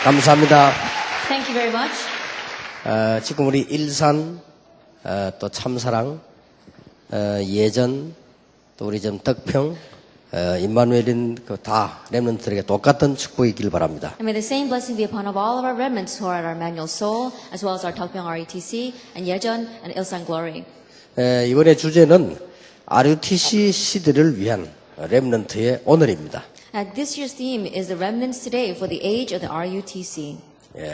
감사합니다. Thank you very much. 지금 우리 일산, 또 참사랑, 예전, 또 우리 좀 덕평, 임마누엘인 다 렘넌트들에게 똑같은 축복이 있길 바랍니다. And may the same blessing be upon all of our remnants who are at our Emmanuel Seoul, as well as our Tokpyeong RETC, and Yejeon, and Ilsan Glory. 이번에 주제는 RUTC 시대를 위한 렘넌트의 오늘입니다. This year's theme is the remnants today for the age of the RUTC.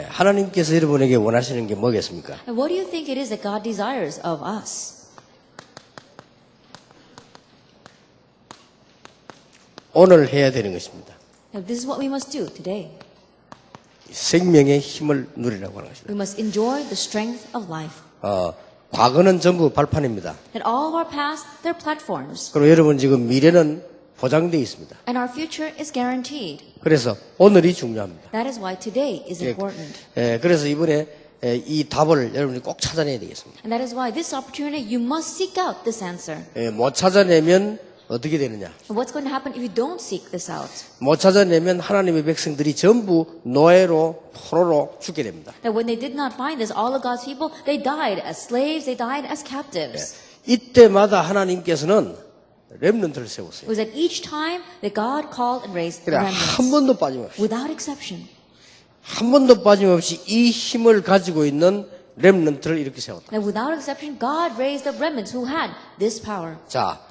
하나님께서 여러분에게 원하시는 게 뭐겠습니까? And what do you think it is that God desires of us? 오늘 해야 되는 것입니다. Now, this is what we must do today. 생명의 힘을 누리라고 하는 것입니다. We must enjoy the strength of life. 과거는 전부 발판입니다. That all of our past, they're platforms. 그리고 여러분 지금 미래는 보장되어 있습니다. And our future is guaranteed. 그래서 오늘이 중요합니다. That is why today is important. 그래서 이번에 이 답을 여러분이 꼭 찾아내야 되겠습니다. And that is why this opportunity, you must seek out this answer. 못 찾아내면 어떻게 되느냐? And what's going to happen if you don't seek this out? 못 찾아내면 하나님의 백성들이 전부 노예로 포로로 죽게 됩니다. That when they did not find this, all of God's people, they died as slaves, they died as captives. 이때마다 하나님께서는 렘넌트를 세웠어요. It was at each time that God called and raised the 그래 한 remnants. 번도 빠짐없이 Without exception. 한 번도 빠짐없이 이 힘을 가지고 있는 렘넌트를 이렇게 세웠다. That without exception, God raised up remnants who had this power. 자,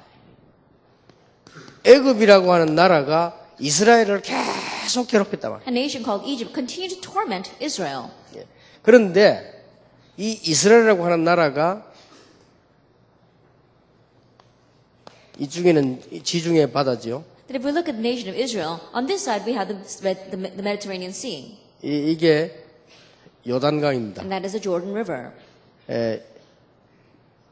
애굽이라고 하는 나라가 이스라엘을 계속 괴롭혔단 말이에요. A nation called Egypt continued to torment Israel. 그런데 이 이스라엘이라고 하는 나라가 이쪽에는 지중해 바다지요. That if we look at the nation of Israel, on this side we have the Mediterranean Sea. 이게 요단강입니다. And that is the Jordan River.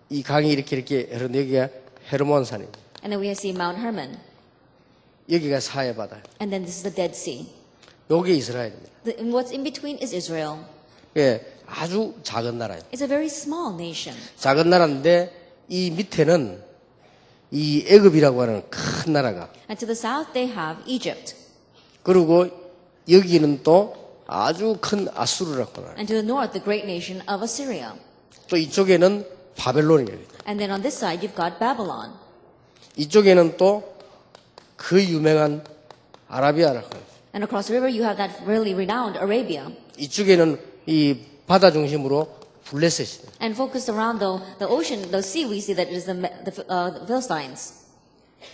이 강이 이렇게 흐르는데 여기가 헤르몬산입니다. And then we see Mount Hermon. 여기가 사해 바다. And then this is the Dead Sea. 요게 이스라엘입니다. And what's in between is Israel. 아주 작은 나라예요. It's a very small nation. 작은 나라인데 이 밑에는 이 애굽이라고 하는 큰 나라가 And to the south they have Egypt. 그리고 여기는 또 아주 큰 아수르라고 하는 And to the north the great nation of Assyria. 또 이쪽에는 바벨론이에요. And then on this side you've got Babylon. 이쪽에는 또 그 유명한 아라비아라고 해요. And across the river you have that really renowned Arabia. 이쪽에는 이 바다 중심으로 블레셋이. And focused around the ocean, the sea, we see that it is the Philistines.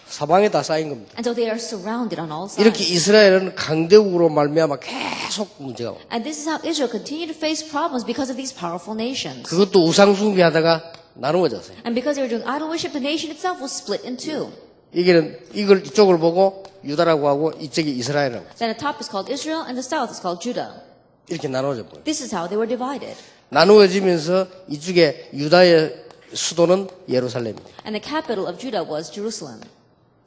사방에 다 쌓인 겁니다. And so they are surrounded on all sides. 이렇게 이스라엘은 강대국으로 말미암아 계속 문제가 와요. And this is how Israel continued to face problems because of these powerful nations. 그것도 우상 숭배하다가 나누어졌어요. And because they were doing idol worship, the nation itself was split in two. 이걸 이쪽을 보고 유다라고 하고 이쪽이 이스라엘이라고 Then the top is called Israel and the south is called Judah. 이렇게 나누어져 버려요. This is how they were divided. 나누어지면서 이쪽에 유다의 수도는 예루살렘입니다. And the capital of Judah was Jerusalem.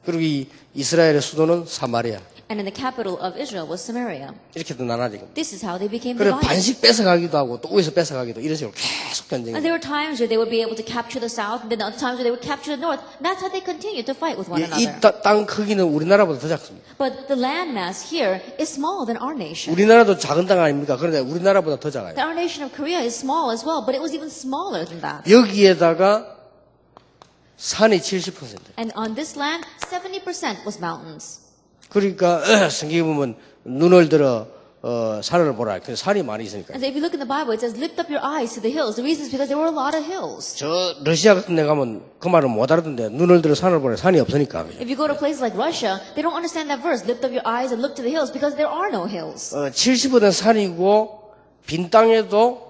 그리고 이 이스라엘의 수도는 사마리아. And then the capital of Israel was Samaria. 이렇게 또 나눠진 겁니다. This is how they became 그래 divided. 반씩 뺏어가기도 하고 또 위에서 뺏어가기도 이런 식으로 계속 And 전쟁이. there were times where they would be able to capture the south, and then other times where they would capture the north. And that's how they continued to fight with one another. 이 땅 크기는 우리나라보다 더 작습니다. But the landmass here is smaller than our nation. 우리나라도 작은 땅 아닙니까? 그런데 우리나라보다 더 작아요. Our nation of Korea is small as well, but it was even smaller than that. 여기에다가 산이 70%. And on this land, 70% was mountains. 그러니까 성경에 보면 눈을 들어 산을 보라. 그 산이 많이 있으니까. And so if you look in the Bible, it says, lift up your eyes to the hills. The reason is because there were a lot of hills. 저 러시아 같은 데 가면 그 말을 못 알아듣는데 눈을 들어 산을 보라. 산이 없으니까. If you go to places like Russia, they don't understand that verse, lift up your eyes and look to the hills, because there are no hills. 70%는 산이고 빈 땅에도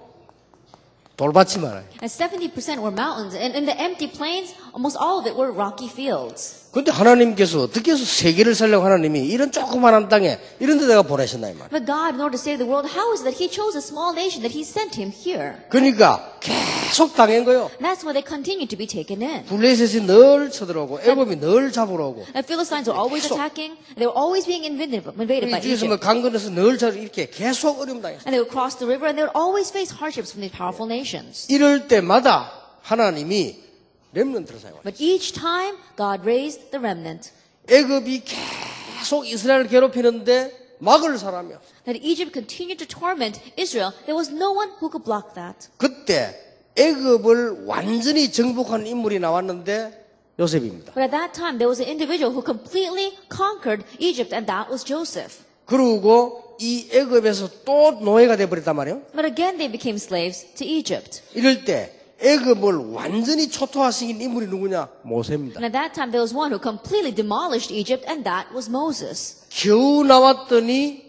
돌밭이 많아요. And 70% were mountains. And in the empty plains, almost all of it were rocky fields. 근데 하나님께서 어떻게 해서 세계를 살려고 하나님이 이런 조그만한 땅에 이런 데다가 보내셨나 이 말이에요. But God, in order to save the world, how is it that He chose a small nation that He sent Him here? 그러니까 계속 당한 거요. And that's why they continue to be taken in. 블레셋이 늘 쳐들어오고 애굽이 늘 잡으러 오고 The Philistines were always attacking. They were always being invaded by 이쪽에서 뭐 Egypt. 강 건너서 늘 이렇게 계속 어려움 당했어요. And they would cross the river, and they would always face hardships from these powerful nations. 이럴 때마다 하나님이 렘넌트를 사용해요. But each time, God raised the remnant. 애굽이 계속 이스라엘을 괴롭히는데 막을 사람이 없어. That Egypt continued to torment Israel. There was no one who could block that. 그때 애굽을 완전히 정복한 인물이 나왔는데 요셉입니다. But at that time, there was an individual who completely conquered Egypt, and that was Joseph. 그리고 이 애굽에서 또 노예가 돼버렸단 말이에요. But again, they became slaves to Egypt. 이럴 때 애굽을 완전히 초토화시킨 인물이 누구냐? 모세입니다. And at that time, there was one who completely demolished Egypt, and that was Moses. 겨우 나왔더니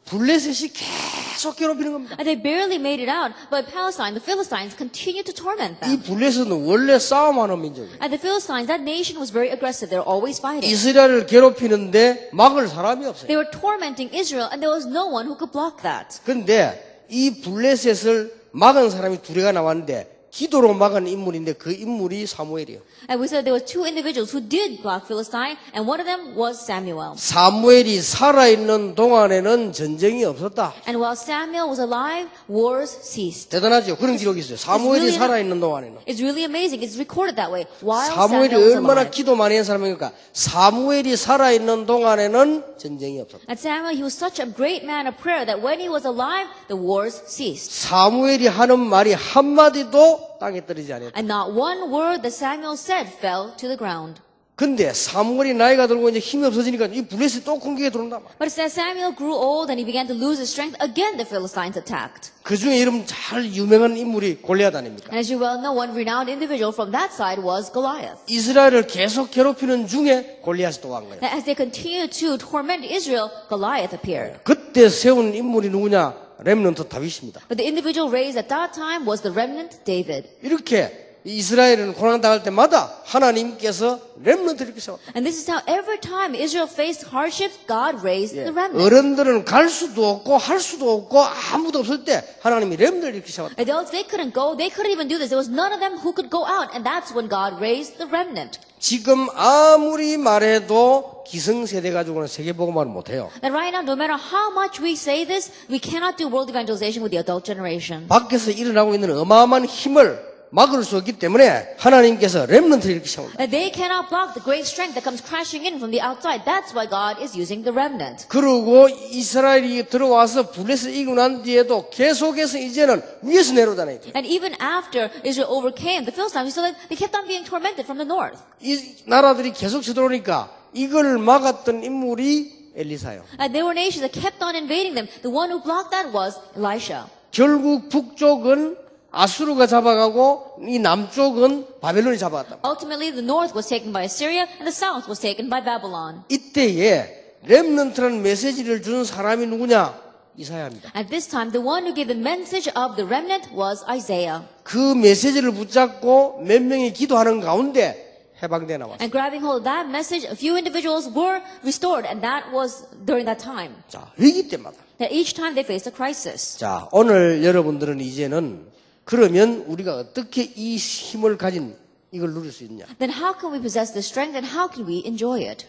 블레셋이 계속 괴롭히는 겁니다. And they barely made it out, but Palestine, the Philistines, continued to torment 이 them. 블레셋은 원래 싸움하는 민족이에요. And the Philistines, that nation was very aggressive. They were always fighting. 이스라엘을 괴롭히는데 막을 사람이 없어요. They were tormenting Israel, and there was no one who could block that. 그런데 이 블레셋을 막은 사람이 둘이가 나왔는데 기도로 막은 인물인데 그 인물이 사무엘이에요. And we said there were two individuals who did block Philistine, and one of them was Samuel. 사무엘이 살아있는 동안에는 전쟁이 없었다. And while Samuel was alive, wars ceased. 대단하죠. 그런 기록이 있어요. 사무엘이 살아있는 동안에는. It's really amazing. It's recorded that way. While 사무엘이 Samuel was 얼마나 alive. 기도 많이 한 사람입니까? 사무엘이 살아있는 동안에는 전쟁이 없었다. And Samuel, he was such a great man of prayer that when he was alive, the wars ceased. 사무엘이 하는 말이 한마디도 땅에 떨어지지 않았다. And not one word that Samuel said fell to the ground. 근데 사무엘이 나이가 들고 이제 힘이 없어지니까 이 블레셋이 또 공격에 들어온다. But as Samuel grew old and he began to lose his strength, again the Philistines attacked. 그 중에 여러분 잘 유명한 인물이 골리앗 아닙니까? And as you well know, one renowned individual from that side was Goliath. 이스라엘을 계속 괴롭히는 중에 골리앗이 또 온 거예요. And as they continued to torment Israel, Goliath appeared. 그때 세운 인물이 누구냐? 렘넌트 다윗입니다. But the individual raised at that time was the remnant David. 이렇게 이스라엘은 고난당할 때마다 하나님께서 렘넌트를 이렇게 세웠다. And this is how every time Israel faced hardships, God raised the remnant. 어른들은 갈 수도 없고 할 수도 없고 아무도 없을 때 하나님이 렘넌트를 이렇게 세웠다. Adults, they couldn't go. They couldn't even do this. There was none of them who could go out. And that's when God raised the remnant. 지금 아무리 말해도 기성세대 가지고는 세계복음화를 못해요. That right now, no matter how much we say this, we cannot do world evangelization with the adult generation. 밖에서 일어나고 있는 어마어마한 힘을 막을 수 없기 때문에 하나님께서 렘넌트를 이렇게 세운다. That they cannot block the great strength that comes crashing in from the outside. That's why God is using the remnant. 그리고 이스라엘이 들어와서 블레셋 이기고 난 뒤에도 계속해서 이제는 위에서 내려오잖아요. And even after Israel overcame the Philistines, so that they kept on being tormented from the north. 이 나라들이 계속 쳐들어오니까 이걸 막았던 인물이 엘리사요. And there were nations that kept on invading them. The one who blocked that was Elisha. 결국 북쪽은 아수르가 잡아가고 이 남쪽은 바벨론이 잡아갔다. Ultimately, the north was taken by Assyria, and the south was taken by Babylon. 이때에 렘넌트라는 메시지를 주는 사람이 누구냐? 이사야입니다. At this time, the one who gave the message of the remnant was Isaiah. 그 메시지를 붙잡고 몇 명이 기도하는 가운데 해방돼 나왔어요. And grabbing hold of that message, a few individuals were restored, and that was during that time. 자, 위기 때마다. That each time they faced a crisis. 자, 오늘 여러분들은 이제는 그러면 우리가 어떻게 이 힘을 가진 이걸 누릴 수 있냐? Then how can we possess this strength, and how can we enjoy it?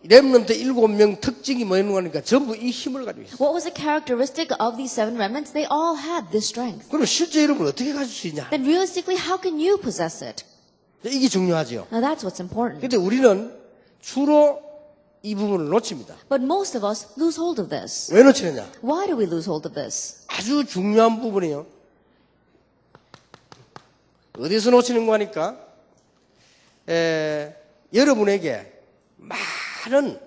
렘넌트 7명 특징이 뭐였는 거니까 전부 이 힘을 가지고 있어요. What was the characteristic of these seven remnants? They all had this strength. 그럼 실제 여러분 어떻게 가질 수 있냐? Then realistically, how can you possess it? 이게 중요하죠. Now that's what's important. 근데 우리는 주로 이 부분을 놓칩니다. But most of us lose hold of this. 왜 놓치느냐? Why do we lose hold of this? 아주 중요한 부분이에요. 어디서 놓치는 거니까 여러분에게 많은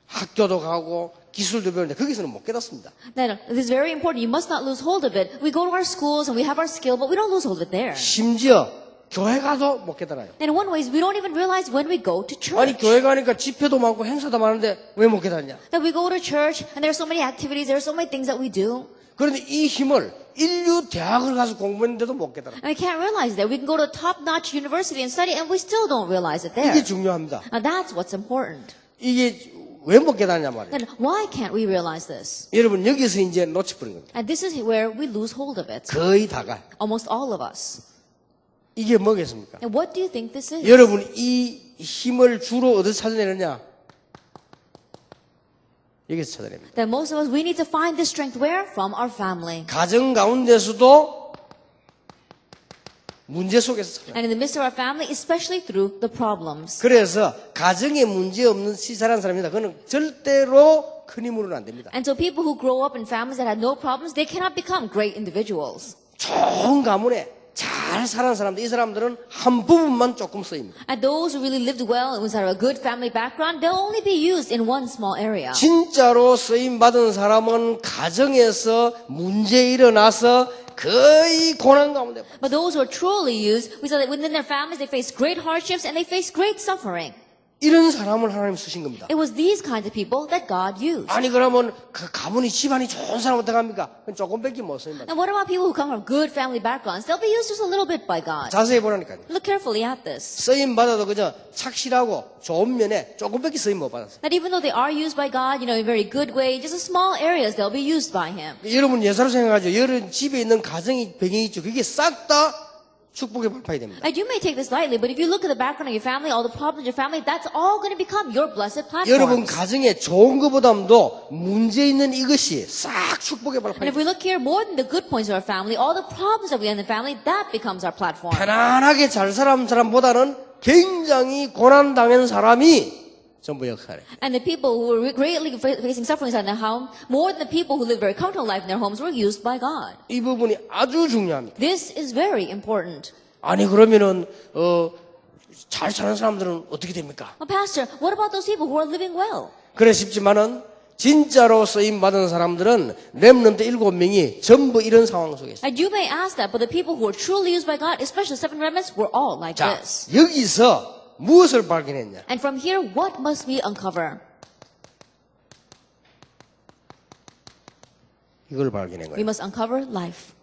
학교도 가고 기술도 배우는데 거기서는 못 깨닫습니다. Then this is very important. You must not lose hold of it. We go to our schools and we have our skill, but we don't lose hold of it there. 심지어 교회 가도 못 깨달아요. And in one way, we don't even realize when we go to church. 아니 교회 가니까 집회도 많고 행사도 많은데 왜 못 깨닫냐? That we go to church and there are so many activities, there are so many things that we do. 그런데 이 힘을 인류 대학을 가서 공부했는데도 못 깨달아. And we can't realize that. We can go to a top-notch university and study and we still don't realize it 이게 there. 중요합니다. Now that's what's important. 이게 왜 못 깨닫냐 말이에요. Then why can't we realize this? 여러분 여기서 이제 놓쳐버린 겁니다. And this is where we lose hold of it. 거의 다가. Almost all of us. 이게 뭐겠습니까? And what do you think this is? 여러분 이 힘을 주로 어디서 찾아내느냐? 여기서 찾아냅니다. That most of us, we need to find this strength where? From our family. 가정 가운데서도 문제 속에서 살아요. And in the midst of our family, especially through the problems. 그래서 가정에 문제 없는 시사라는 사람입니다. 그는 절대로 큰 인물은 안 됩니다. And so people who grow up in families that had no problems, they cannot become great individuals. 좋은 가문에 잘 사는 사람들, 이 사람들은 한 부분만 조금 쓰입니다. And those who really lived well and who had a good family background, they'll only be used in one small area. 진짜로 쓰임 받은 사람은 가정에서 문제 일어나서 거의 고난 가운데. But those who are truly used, we saw that within their families, they face great hardships and they face great suffering. 이런 사람을 하나님 쓰신 겁니다. It was these kinds of people that God used. 아니 그러면 그 가문이 집안이 좋은 사람 어떻게 합니까? 조금밖에 못 쓰입니다. And what about people who come from good family backgrounds? They'll be used just a little bit by God. 자세히 보라니까요. Look carefully at this. 쓰임 받아도 그저 착실하고 좋은 면에 조금밖에 쓰임 못 받았어요. That even though they are used by God, in very good way, just in small areas, they'll be used by Him. 여러분 예사로 생각하죠. 여러분 집에 있는 가정이 배경이 있죠. 그게 싹 다 축복의 발판이 됩니다. And you may take this lightly, but if you look at the background of your family, all the problems of your family, that's all going to become your blessed 여러분 platforms. 가정에 좋은 것보다도 문제 있는 이것이 싹 축복의 And 발판이 if we look here, more than the good points of our family, all the problems that we have in the family, that becomes our platform. 편안하게 잘 사는 사람보다는 굉장히 고난 당한 사람이 전부 역할에. And the people who were greatly facing suffering inside their home, more than the people who lived very comfortable life in their homes, were used by God. 이 부분이 아주 중요합니다. This is very important. 아니 그러면은 잘 사는 사람들은 어떻게 됩니까? Well, Pastor, what about those people who are living well? 그래 싶지만은 진짜로 쓰임 받은 사람들은 렘넌트 7명이 전부 이런 상황 속에 있어요. And you may ask that, but the people who were truly used by God, especially the 7 remnants, were all like 자, this. 여기서 무엇을 발견했냐? And from here, what must we uncover? 이걸 발견한 We 거예요. must uncover life.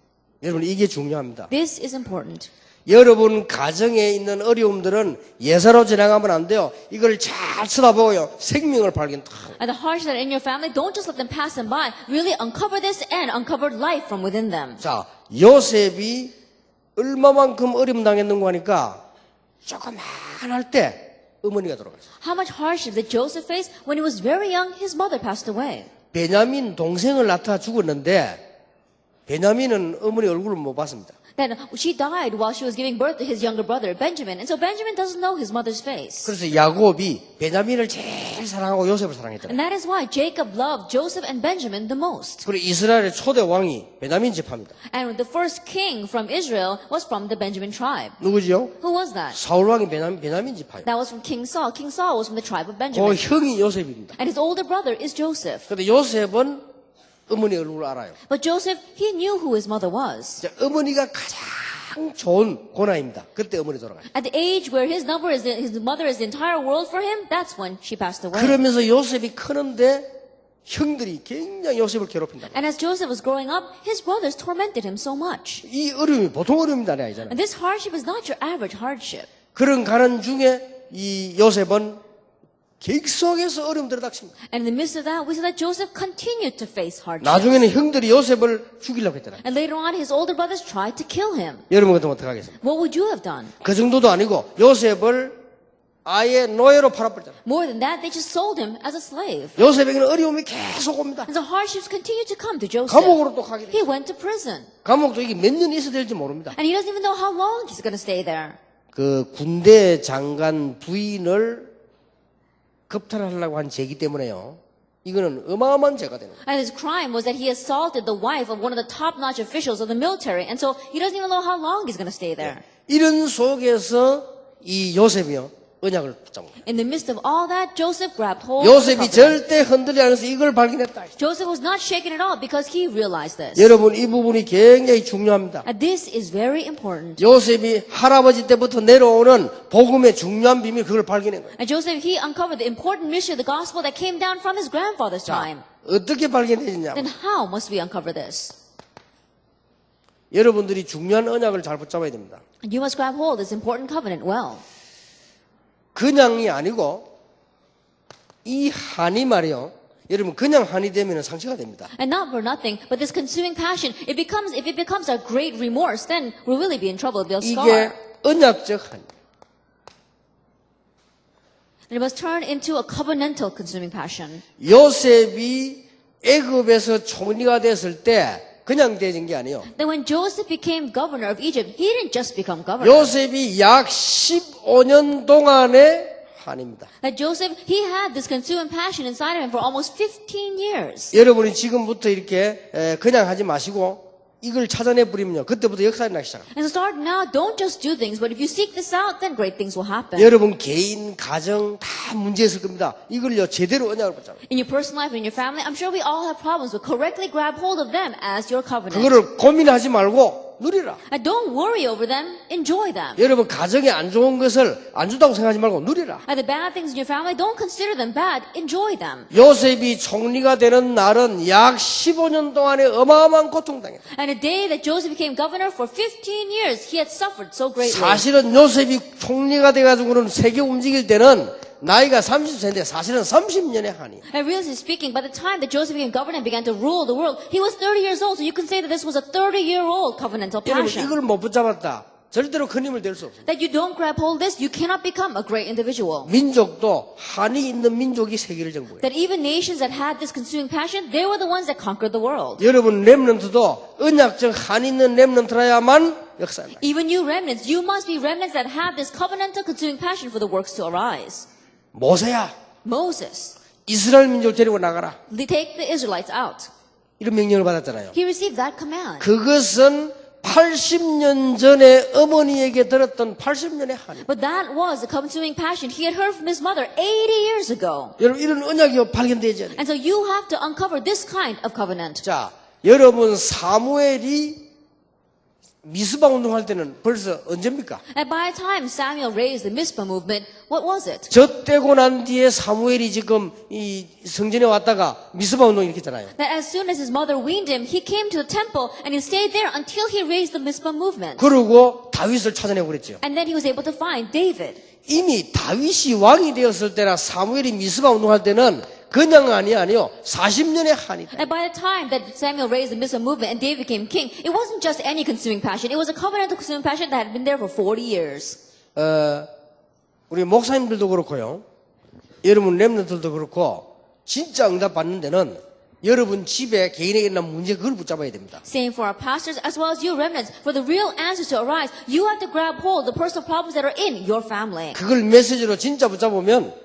여러분 이게 중요합니다. This is important. 여러분 가정에 있는 어려움들은 예사로 지나가면 안 돼요. 이걸 잘 쳐다보고요. 생명을 발견. And the hardships that are in your family, don't just let them pass them by. Really uncover this and uncover life from within them. 자, 요셉이 얼마만큼 어려움 당했는가 하니까 조그만할 때 어머니가 돌아갔어요. How much hardship did Joseph face? When he was very young, his mother passed away. 베냐민 동생을 낳다 죽었는데 베냐민은 어머니 얼굴을 못 봤습니다. Then she died while she was giving birth to his younger brother, Benjamin. And so Benjamin doesn't know his mother's face. 그래서 야곱이 베냐민을 제일 사랑하고 요셉을 사랑했다. And that is why Jacob loved Joseph and Benjamin the most. 그리고 이스라엘의 초대 왕이 베냐민 집합니다. And the first king from Israel was from the Benjamin tribe. 누구죠? Who was that? 사울 왕이 베냐민 집합이에요. That was from King Saul. King Saul was from the tribe of 그 Benjamin. 형이 요셉입니다. And his older brother is Joseph. 근데 요셉은 어머니 얼굴을 알아요. But Joseph, he knew who his mother was. 자, 어머니가 가장 좋은 고나이입니다. 그때 어머니 돌아가요. At the age where his mother is the entire world for him, that's when she passed away. 그러면서 요셉이 크는데 형들이 굉장히 요셉을 괴롭힌다. And as Joseph was growing up, his brothers tormented him so much. 이 어려움이 보통 어려움이 아니잖아요. And this hardship is not your average hardship. 그런 가는 중에 이 요셉은 계속해서 어려움들을 닥칩니다. And in the midst of that, we see that Joseph continued to face hardships. 나중에는 형들이 요셉을 죽이려고 했잖아요. And later on, his older brothers tried to kill him. 여러분 같으면 어떻게 하겠습니까? What would you have done? 그 정도도 아니고 요셉을 아예 노예로 팔아버렸잖아요. More than that, they just sold him as a slave. 요셉에게는 어려움이 계속 옵니다. And so hardships continued to come to Joseph. 감옥으로 또 가게 돼요. He went to prison. 감옥도 이게 몇 년 있어야 될지 모릅니다. And he doesn't even know how long he's going to stay there. 그 군대 장관 부인을 겁탈하려고 한 죄기 때문에요. 이거는 어마어마한 죄가 되는 거예요. And his crime was that he assaulted the wife of one of the top-notch officials of the military. And so he doesn't even know how long he's going to stay there. 이런 속에서 이 요셉이요 언약을 붙잡은 거예요. In the midst of all that, Joseph grabbed hold of the 요셉이 covenant. 절대 흔들리지 않아서 이걸 발견했다. Joseph was not shaken at all because he realized this. 여러분 이 부분이 굉장히 중요합니다. And this is very important. 요셉이 할아버지 때부터 내려오는 복음의 중요한 비밀 그걸 발견한 거예요. And Joseph, he uncovered the important mystery of the gospel that came down from his grandfather's time. 어떻게 발견되느냐? Then how must we uncover this? 여러분들이 중요한 언약을 잘 붙잡아야 됩니다. And you must grab hold of this important covenant well. 그냥이 아니고 이 한이 말이요. 여러분 그냥 한이 되면 상처가 됩니다. And not for nothing, but this consuming passion, if it becomes a great remorse, then we'll really be in trouble. It'll 이게 scar. 언약적 한. And it must turn into a covenantal consuming passion. 요셉이 애굽에서 총리가 됐을 때 그냥 되진 게 아니에요. That when Joseph became governor of Egypt, he didn't just become governor. 요셉이 약 15년 동안의 한입니다. That Joseph, he had this consuming passion inside of him for almost 15 years. 여러분이 지금부터 이렇게 그냥 하지 마시고 이걸 찾아내 버리면요. 그때부터 역사가 나기 시작합니다. And so start now, don't just do things, but if you seek this out, then great things will happen. 여러분 개인, 가정 다 문제 있을 겁니다. 이걸요 제대로 언약을 붙잡아요. In your personal life, in your family, I'm sure we all have problems, but correctly grab hold of them as your covenant. 그거를 고민하지 말고 누리라. And don't worry over them, enjoy them. 여러분 가정에 안 좋은 것을 안 좋다고 생각하지 말고 누리라. And the bad things in your family, don't consider them bad, enjoy them. 요셉이 총리가 되는 날은 약 15년 동안의 어마어마한 고통당했다. And the day that Joseph became governor for 15 years, he had suffered so greatly. 사실은 요셉이 총리가 돼가지고는 세계 움직일 때는 나이가 30세인데 사실은 30년의 한이. And really speaking, by the time that Joseph became governor and began to rule the world, he was 30 years old. So you can say that this was a 30-year-old covenantal 여러분 passion. 이걸 못 붙잡았다. 절대로 큰 힘을 될 수 없어요. That you don't grab hold of this, you cannot become a great individual. 민족도 한이 있는 민족이 세계를 정복해요. That even nations that had this consuming passion, they were the ones that conquered the world. 여러분 렘넌트도 언약적 한이 있는 렘넌트라야만 역사가 나요. Even you remnants, you must be remnants that have this covenantal consuming passion for the works to arise. 모세야 Moses, 이스라엘 민족 데리고 나가라. they take the Israelites out. 이런 명령을 받았잖아요. He received that command. 그것은 80년 전에 어머니에게 들었던 80년의 한이. But that was the consuming passion he had heard from his mother 80 years ago. 여러분 이런 언약이 발견되지 않아요. And so you have to uncover this kind of covenant. 자, 여러분 사무엘이 미스바 운동할 때는 벌써 언제입니까? And by the time Samuel raised the Mizpah movement, what was it? 젖대고 난 뒤에 사무엘이 지금 이 성전에 왔다가 미스바 운동 이렇게 했잖아요. That as soon as his mother weaned him, he came to the temple and he stayed there until he raised the Mizpah movement. 그리고 다윗을 찾아내고 그랬죠. And then he was able to find David. 이미 다윗이 왕이 되었을 때나 사무엘이 미스바 운동할 때는 그냥 아니요. 40년의 한이다. And by the time that Samuel raised the Mizpah movement and David became king, it wasn't just any consuming passion. It was a covenantal consuming passion that had been there for 40 years. 우리 목사님들도 그렇고요. 여러분 렘넌트들도 그렇고 진짜 응답 받는 데는 여러분 집에 개인에게 있는 문제 그걸 붙잡아야 됩니다. Same for our pastors as well as you remnants. For the real answers to arise, you have to grab hold of the personal problems that are in your family. 그걸 메시지로 진짜 붙잡으면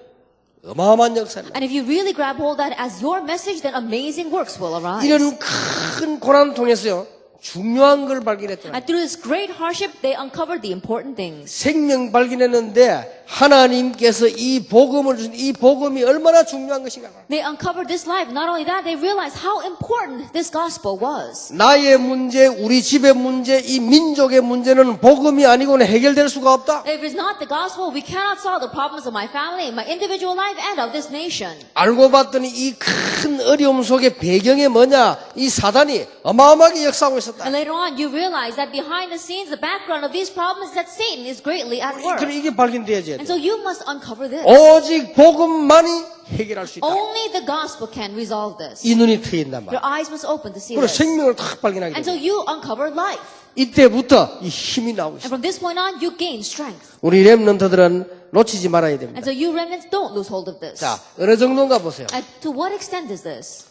어마어마한 역사입니다. And if you really grab hold of that as your message, then amazing works will arise. 이런 큰 고난 통해서요. 중요한 걸 발견했잖아요. And through this great hardship, they uncovered the important things. 생명 발견했는데 하나님께서 이 복음을 주신 이 복음이 얼마나 중요한 것인가. They uncovered this life. Not only that, they realized how important this gospel was. 나의 문제, 우리 집의 문제, 이 민족의 문제는 복음이 아니고는 해결될 수가 없다. If it's not the gospel, we cannot solve the problems of my family, my individual life, and of this nation. 알고 봤더니 이 큰 어려움 속에 배경이 뭐냐? 이 사단이 어마어마하게 역사하고 있었다. And later on, you realize that behind the scenes, the background of these problems is that Satan is greatly at work. 그래 이게 발견돼야지. And so you must uncover this. 오직 복음만이 해결할 수 있다. Only the gospel can resolve this. 이 눈이 트인단 Your 말이야. eyes must open to see 그리고 this. 생명을 탁 발견하게 And so 돼. you uncover life. 이때부터 이 힘이 나오고 And 있어. from this point on, you gain strength. 우리 렘넌트들은 놓치지 말아야 됩니다. And so you remnants don't lose hold of this. 자, 어느 정도인가 보세요. And to what extent is this?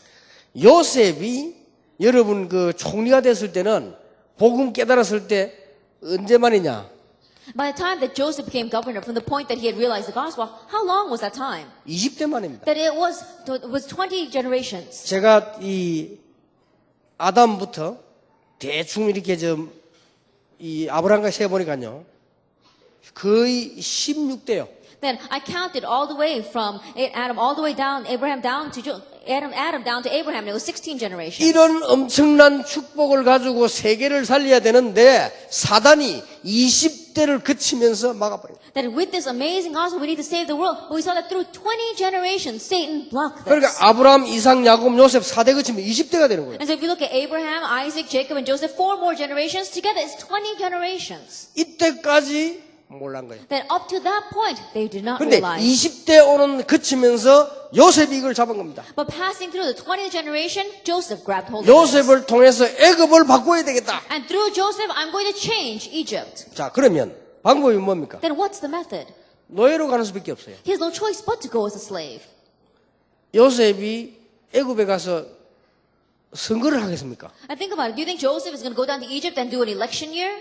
요셉이 여러분 그 총리가 됐을 때는 복음 깨달았을 때 언제만이냐? By the time that Joseph became governor, from the point that he had realized the gospel, how long was that time? 20대 만입니다. That it was 20 generations. 제가 이 아담부터 대충 이렇게 이 아브라함과 세보니까요. 거의 16대요. Then I counted all the way from Adam all the way down, Abraham down to Adam down to Abraham. And it was 16 generations. 이런 엄청난 축복을 가지고 세계를 살려야 되는데 사단이 20대를 거치면서 막아버립니다. That with this amazing gospel, we need to save the world. But we saw that through 20 generations, Satan blocked this. 그러니까 아브라함, 이삭, 야곱, 요셉 4대 거치면 20대가 되는 거예요. And so if you look at Abraham, Isaac, Jacob, and Joseph, 4 more generations together, it's 20 generations. 이때까지 몰란 거예요. Then up to that point, they did not 근데 realize. 20대 오는 거치면서 요셉이 이걸 잡은 겁니다. But passing through the 20th generation, Joseph grabbed hold of this. 요셉을 통해서 애굽을 바꿔야 되겠다. And through Joseph, I'm going to change Egypt. 자, 그러면 방법이 뭡니까? Then what's the method? 노예로 가는 수밖에 없어요. He has no choice but to go as a slave. 요셉이 애굽에 가서 선거를 하겠습니까? And think about it. Do you think Joseph is going to go down to Egypt and do an election year?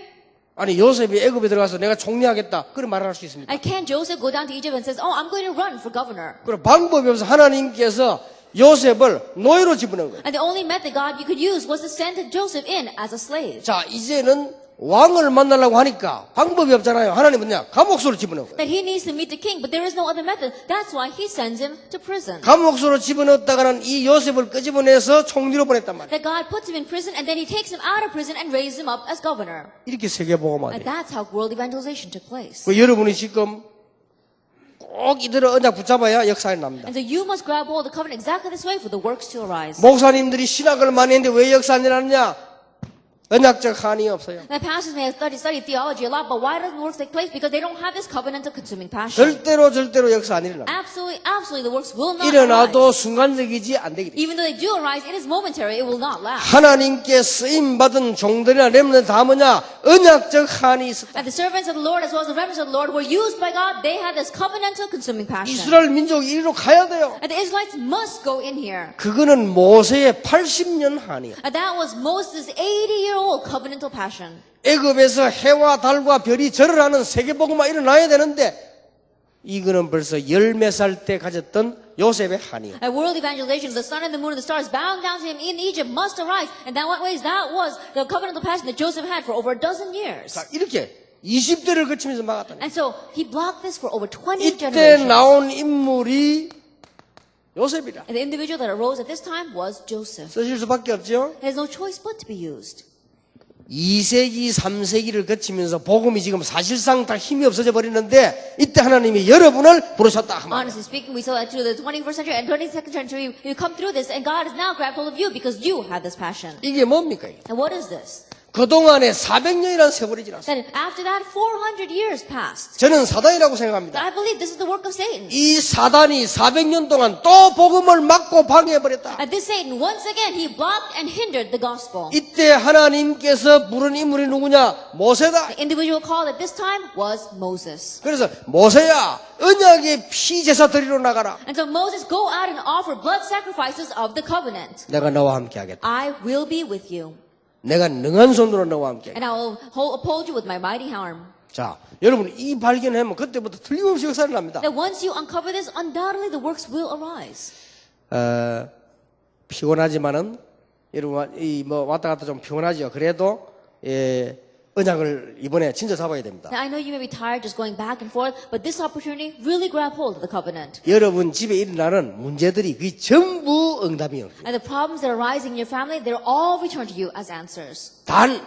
아니 요셉이 애굽에 들어가서 내가 총리하겠다 그런 말을 할 수 있습니까? And can Joseph go down to Egypt and says, "Oh, I'm going to run for governor"? 그럼 방법이 없어 하나님께서 요셉을 노예로 집어넣은 거예요. And the only method God you could use was to send Joseph in as a slave. 자 이제는 왕을 만나려고 하니까 방법이 없잖아요. 하나님은 그냥 감옥소로 집어넣은 거예요. That he needs to meet the king, but there is no other method. That's why he sends him to prison. 감옥소로 집어넣었다가는 이 요셉을 끄집어내서 총리로 보냈단 말이에요. That God puts him in prison and then he takes him out of prison and raises him up as governor. 이렇게 세계복음화 And 돼요. that's how world evangelization took place. 그 여러분이 지금 꼭 이들을 언약 붙잡아야 역사에 납니다. And so you must grab hold of the covenant exactly this way for the works to arise. 목사님들이 신학을 많이 했는데 왜 역사 안 일어나느냐? 언약적 한이 없어요. Now, pastors may have studied theology a lot, but why doesn't works take place? Because they don't have this covenant of consuming passion. 절대로 역사 안 일어납니다. Absolutely, the works will not 일어나도 arise. 순간적이지 안 되기 때문에. Even though they do arise, it is momentary. It will not last. 하나님께 쓰임받은 종들이나 렘넌트 다 뭐냐? 언약적 한이 있었다. And the servants of the Lord as well as the remnants of the Lord were used by God. They had this covenantal consuming passion. 이스라엘 민족이 이리로 가야 돼요. And the Israelites must go in here. 그거는 모세의 80년 한이에요. And that was Moses' 80-year-old covenantal passion. 애굽에서 해와 달과 별이 절을 하는 세계복음화 일어나야 되는데 이거는 벌써 10몇 살 때 가졌던 요셉의 한이에요. A world evangelization, the sun and the moon and the stars bowing down to him in Egypt must arise. And that what ways that was the covenantal passion that Joseph had for over a dozen years. 자, 이렇게 20대를 거치면서 막았다. And so he blocked this for over 20 이때 generations. 나온 인물이 요셉이라. And the individual that arose at this time was Joseph. 쓰실 수밖에 없죠. There's no choice but to be used. 2세기, 3세기를 거치면서 복음이 지금 사실상 다 힘이 없어져 버리는데 이때 하나님이 여러분을 부르셨다. 그 말이에요. Honestly speaking, we saw that through the 21st century and 22nd century. You come through this, and God has now grabbed hold of you because you had this passion. 이게 뭡니까? 이게? And what is this? 그동안에 400년이라는 세월이 지났어요. That after that, 400 years passed. 저는 사단이라고 생각합니다. I believe this is the work of Satan. 이 사단이 400년 동안 또 복음을 막고 방해해버렸다. And this Satan, once again, he blocked and hindered the gospel. 이때 하나님께서 부른 인물이 누구냐? 모세다. The individual called at this time was Moses. 그래서 모세야 언약의 피제사 드리러 나가라. And so Moses, go out and offer blood sacrifices of the covenant. 내가 너와 함께 하겠다. I will be with you. 내가 능한 손으로 너와 함께 하겠다. And I will uphold you with my mighty arm. 자, 여러분 이 발견하면 그때부터 틀림없이 역사를 납니다. That once you uncover this, undoubtedly the works will arise. 피곤하지만은 여러분 이 뭐 왔다 갔다 좀 피곤하죠. 그래도 언약을 이번에 진짜 잡아야 됩니다. Now, I know you may be tired just going back and forth, but this opportunity, really grab hold of the covenant. 여러분 집에 일어나는 문제들이 그 전부 응답이에요. And the problems that are arising in your family, they're all returned to you as answers. 단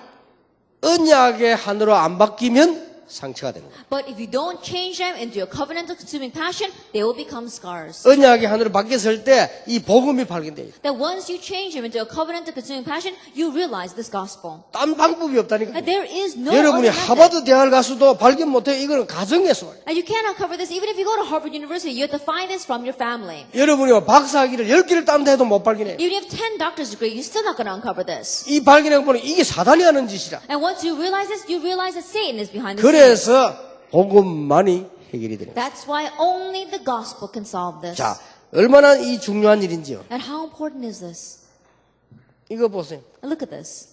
언약의 한으로 안 바뀌면 상처가 되는 거예요. But if you don't change them into a covenantal consuming passion, they will become scars. 언약의 한으로 바뀌었을 때 이 복음이 발견돼요. That once you change them into a covenantal consuming passion, you realize this gospel. 딴 방법이 없다니까. That there is no 여러분이 other method. 하버드 대학을 가서도 발견 못해요. 이거는 가정에서 와요. And you cannot cover this even if you go to Harvard University. You have to find this from your family. 여러분이 박사학위를 10개를 딴다 해도 못 발견해요. Even if you have 10 doctor's degree, you're still not going to uncover this. 이 발견해보면 이게 사단이 하는 짓이라. And once you realize this, you realize that Satan is behind this. 그래서 복음만이 해결이 되는 거예요. That's why only the gospel can solve this. 자, 얼마나 이 중요한 일인지요. And how important is this? 이거 보세요. And look at this.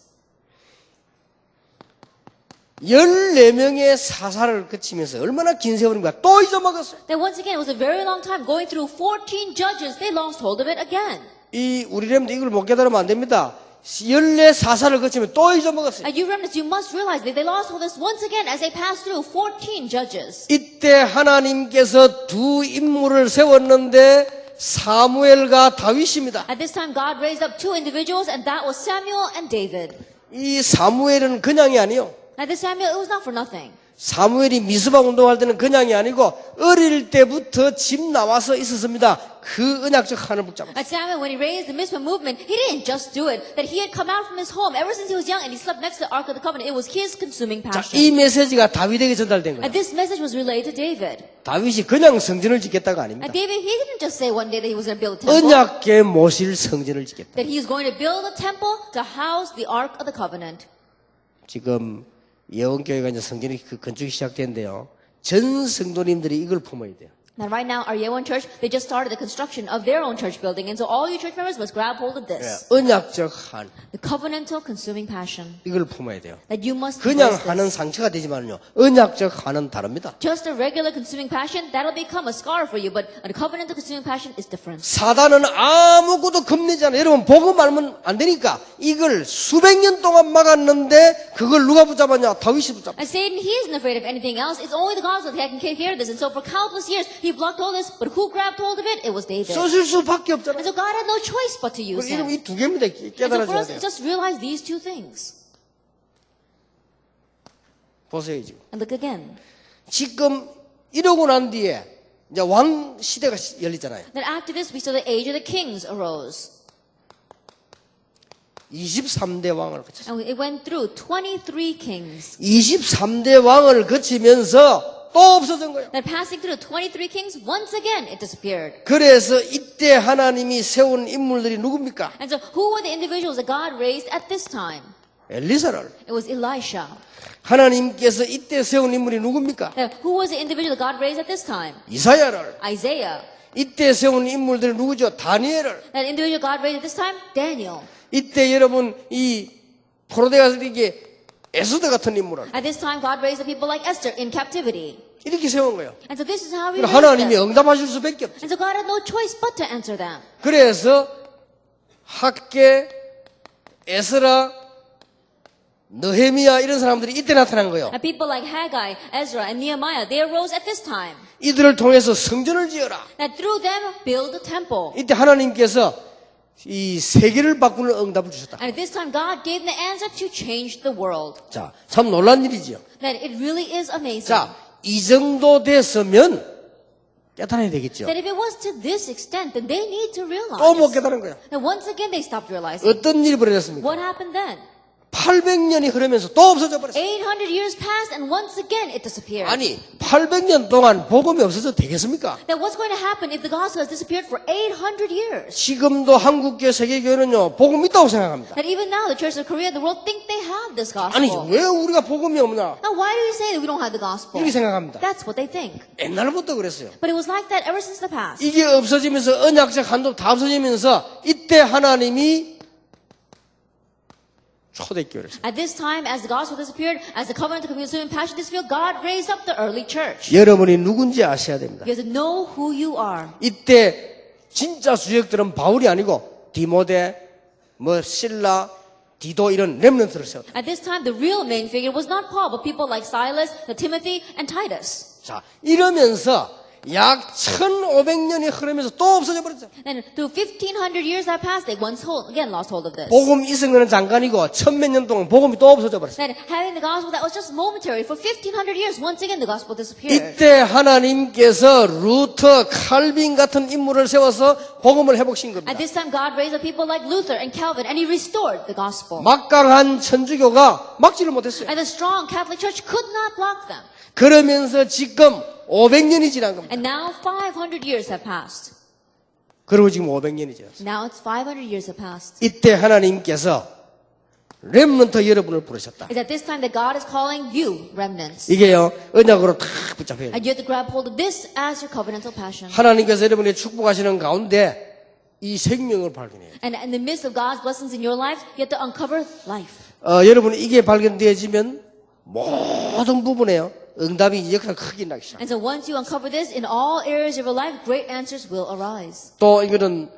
14명의 사사를 거치면서 얼마나 긴 세월인가 또 잊어먹었어요. Then once again, it was a very long time going through 14 judges. They lost hold of it again. 이 우리 렘도 이걸 못 깨달으면 안 됩니다. 14사사를 거치면 또 잊어먹었어요. And you remnants, you must realize that they lost hold of this once again as they passed through 14 judges. 이때 하나님께서 두 인물을 세웠는데 사무엘과 다윗입니다. At this time, God raised up two individuals, and that was Samuel and David. 이 사무엘은 그냥이 아니요. Now, this Samuel, it was not for nothing. 사무엘이 미스바 운동할 때는 그냥이 아니고 어릴 때부터 집 나와서 있었습니다. 그 언약적 한을 붙잡았어요. At Samuel, when he raised the Mizpah movement, he didn't just do it. That he had come out from his home ever since he was young, and he slept next to the Ark of the Covenant. It was his consuming 자, passion. 이 메시지가 다윗에게 전달된 거예요. And this message was relayed to David. 다윗이 그냥 성전을 짓겠다가 아닙니다. And David, he didn't just say one day that he was going to build a temple. 언약궤 모실 성전을 짓겠다. That he was going to build a temple to house the Ark of the Covenant. 지금 예원교회가 이제 성전이 건축이 시작되는데요. 전 성도님들이 이걸 품어야 돼요. Now, right now, our Yewon Church, they just started the construction of their own church building. And so all you church members must grab hold of this. 언약적 한 The covenantal consuming passion. 이걸 품어야 돼요. That you must 그냥 embrace 하는 this. 상처가 되지만요. 언약적 한은 다릅니다. Just a regular consuming passion, that'll become a scar for you. But a covenantal consuming passion is different. 사단은 아무것도 겁내지 않아요. 여러분 복음 알면 안 되니까 이걸 수백 년 동안 막았는데 그걸 누가 붙잡았냐? 다윗이 붙잡았어요. And Satan, he isn't afraid of anything else. It's only the gospel that can take care of this. And so for countless years, he blocked all this. But who grabbed hold of it? It was David. 써줄 수밖에 And 없잖아요. so God had no choice but to use 이러면 him. 이 두 개입니다. And so for 깨달아줘야 us, 돼요. just realize these two things. 보세요 지금. And look again. 지금 이러고 난 뒤에 이제 왕 시대가 열리잖아요. Then after this, we saw the age of the kings arose. 23대 왕을 거쳤어요. And it went through 23 kings. 23대 왕을 거치면서 또 없어진 거예요. Then passing through 23 kings, once again it disappeared. 그래서 이때 하나님이 세운 인물들이 누굽니까? And so who were the individuals that God raised at this time? 엘리사를. It was Elisha. 하나님께서 이때 세운 인물이 누굽니까? Now, who was the individual that God raised at this time? 이사야를. Isaiah. 이때 세운 인물들이 누구죠? 다니엘을. That individual God raised at this time? Daniel. 이때 여러분 이 포로데가스에게 에스더 같은 인물을 At this time, God raised the people like Esther in captivity. 이렇게 세운 거예요. And so this is how He 그러니까 raised 하나님이 them. 응답하실 수밖에 없죠. And so God had no choice but to answer them. 그래서 학계, 에스라, 느헤미야 이런 사람들이 이때 나타난 거예요. And people like Haggai, Ezra, and Nehemiah, they arose at this time. 이들을 통해서 성전을 지어라. That through them, build a temple. 이때 하나님께서 이 세계를 바꾸는 응답을 주셨다. And at this time, God gave them the answer to change the world. 자, 참 놀란 일이지요. That it really is amazing. 자, 이 정도 됐으면 깨달아야 되겠죠. That if it was to this extent, then they need to realize. 또 못 깨달은 거야. Now once again, they stopped realizing. 어떤 일이 벌어졌습니까? What happened then? 800년이 흐르면서 또 없어져 버렸어요. 800 years passed, and once again it disappeared. 아니, 800년 동안 복음이 없어져도 되겠습니까? Now what's going to happen if the gospel has disappeared for 800 years? 지금도 한국교 세계교회는요, 복음 있다고 생각합니다. That even now the church of Korea, the world think they have this 아니, gospel. 왜 우리가 복음이 없나? Now why do you say that we don't have the gospel? 이렇게 생각합니다. That's what they think. 옛날부터 그랬어요. But it was like that ever since the past. 이게 없어지면서 언약적 한도 다 없어지면서 이때 하나님이 초대교회를 At this time, as the gospel disappeared, as the covenant of consuming passion disappeared, God raised up the early church. 여러분이 누군지 아셔야 됩니다. You have to know who you are. 이때 진짜 주역들은 바울이 아니고 디모데, 실라, 디도 이런 렘넌트를 세웠다. At this time, the real main figure was not Paul, but people like Silas, Timothy, and Titus. 자, 이러면서 약 1500년이 흐르면서 또 없어져 버렸죠. And through 1500 years that passed, they again lost hold of this. 복음 있은 거는 잠깐이고 1000몇 년 동안 복음이 또 없어져 버렸어요. That having the gospel that was just momentary, for 1500 years, once again the gospel disappeared. 이때 하나님께서 루터, 칼빈 같은 인물을 세워서 복음을 회복신 겁니다. At this time, God raised up people like Luther and Calvin, and He restored the gospel. 막강한 천주교가 막지를 못했어요. And the strong Catholic Church could not block them. 그러면서 지금 500년이 지난 겁니다. And now 500 years have passed. 그리고 지금 500년이 지났어요. Now it's 500 years have passed. 이때 하나님께서 렘넌트 여러분을 부르셨다. It's at this time that God is calling you, remnants. 이게요, 언약으로 탁 붙잡혀야 돼요. And you have to grab hold of this as your covenantal passion. 하나님께서 여러분이 축복하시는 가운데 이 생명을 발견해요. And in the midst of God's blessings in your life, you have to uncover life. 여러분이 이게 발견되어지면 모든 부분에요, 응답이 역사가 크게 나기 시작합니다. And so once you uncover this, in all areas of your life, great answers will arise. 또 이거는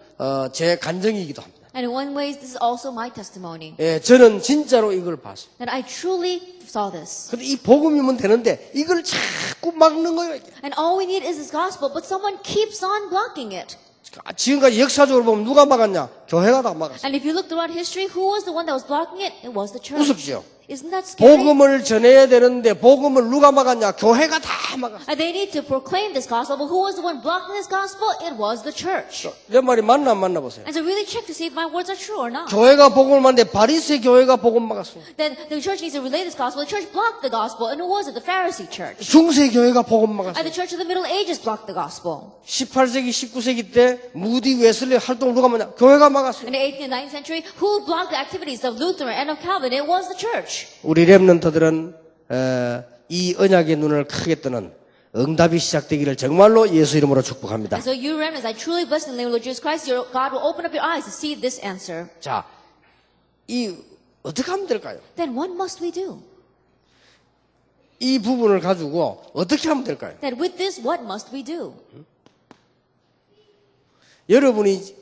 제 간증이기도 합니다. And in one way, this is also my testimony. 예, 저는 진짜로 이걸 봤어요. That I truly saw this. 근데 이 복음이면 되는데 이걸 자꾸 막는 거예요. 이게. And all we need is this gospel, but someone keeps on blocking it. 지금까지 역사적으로 보면 누가 막았냐? 교회가 다 막았어요. And if you look throughout history, who was the one that was blocking it? It was the church. 우습죠. Isn't that scary? 복음을 전해야 되는데 복음을 누가 막았냐? 교회가 다 막았어요. And they need to proclaim this gospel, but who was the one blocking this gospel? It was the church. 내 말이 맞나 안 맞나 보세요. And so really check to see if my words are true or not. 교회가 복음을 막는데 바리새 교회가 복음 막았어요. Then the church needs to relay this gospel. The church blocked the gospel, and who was it? The Pharisee church. 중세 교회가 복음 And 막았어요. the church of the Middle Ages blocked the gospel. 18세기, 19세기 때 무디 웨슬리 활동을 누가 막냐? 교회가 막았어요. In the 18th and 19th century, who blocked the activities of Luther and of Calvin? It was the church. 우리 렘넌트들은 이 언약의 눈을 크게 뜨는 응답이 시작되기를 정말로 예수 이름으로 축복합니다. And so you remnants, I truly bless in the name of Lord Jesus Christ, God will open up your eyes to see this answer. 자, 어떻게 하면 될까요? Then what must we do? 이 부분을 가지고 어떻게 하면 될까요? Then with this, what must we do? 여러분이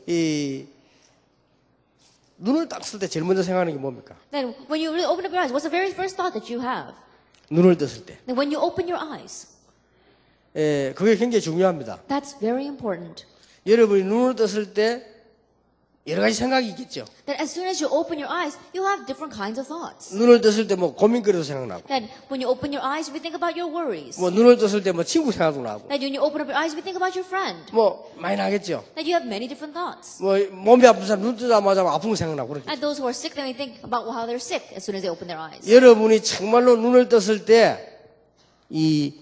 눈을 딱 쓸 때 제일 먼저 생각하는 게 뭡니까? Then when you really open up your eyes, what's the very first thought that you have? 눈을 떴을 때. Then when you open your eyes, 그게 굉장히 중요합니다. that's very important. 여러분이 눈을 떴을 때 여러 가지 생각이 있겠죠. That as soon as you open your eyes, you'll have different kinds of thoughts. 눈을 떴을 때 뭐 고민거리도 생각나고, That when you open your eyes, we think about your worries. 뭐 눈을 떴을 때 뭐 친구 생각도 나고, That when you open up your eyes, we think about your friend. 뭐 많이 나겠죠. That you have many different thoughts. 뭐 몸이 아픈 사람 눈 뜨자마자 아픈 거 생각나고 그렇게. And those who are sick, then we think about how they're sick as soon as they open their eyes. 여러분이 정말로 눈을 떴을 때 이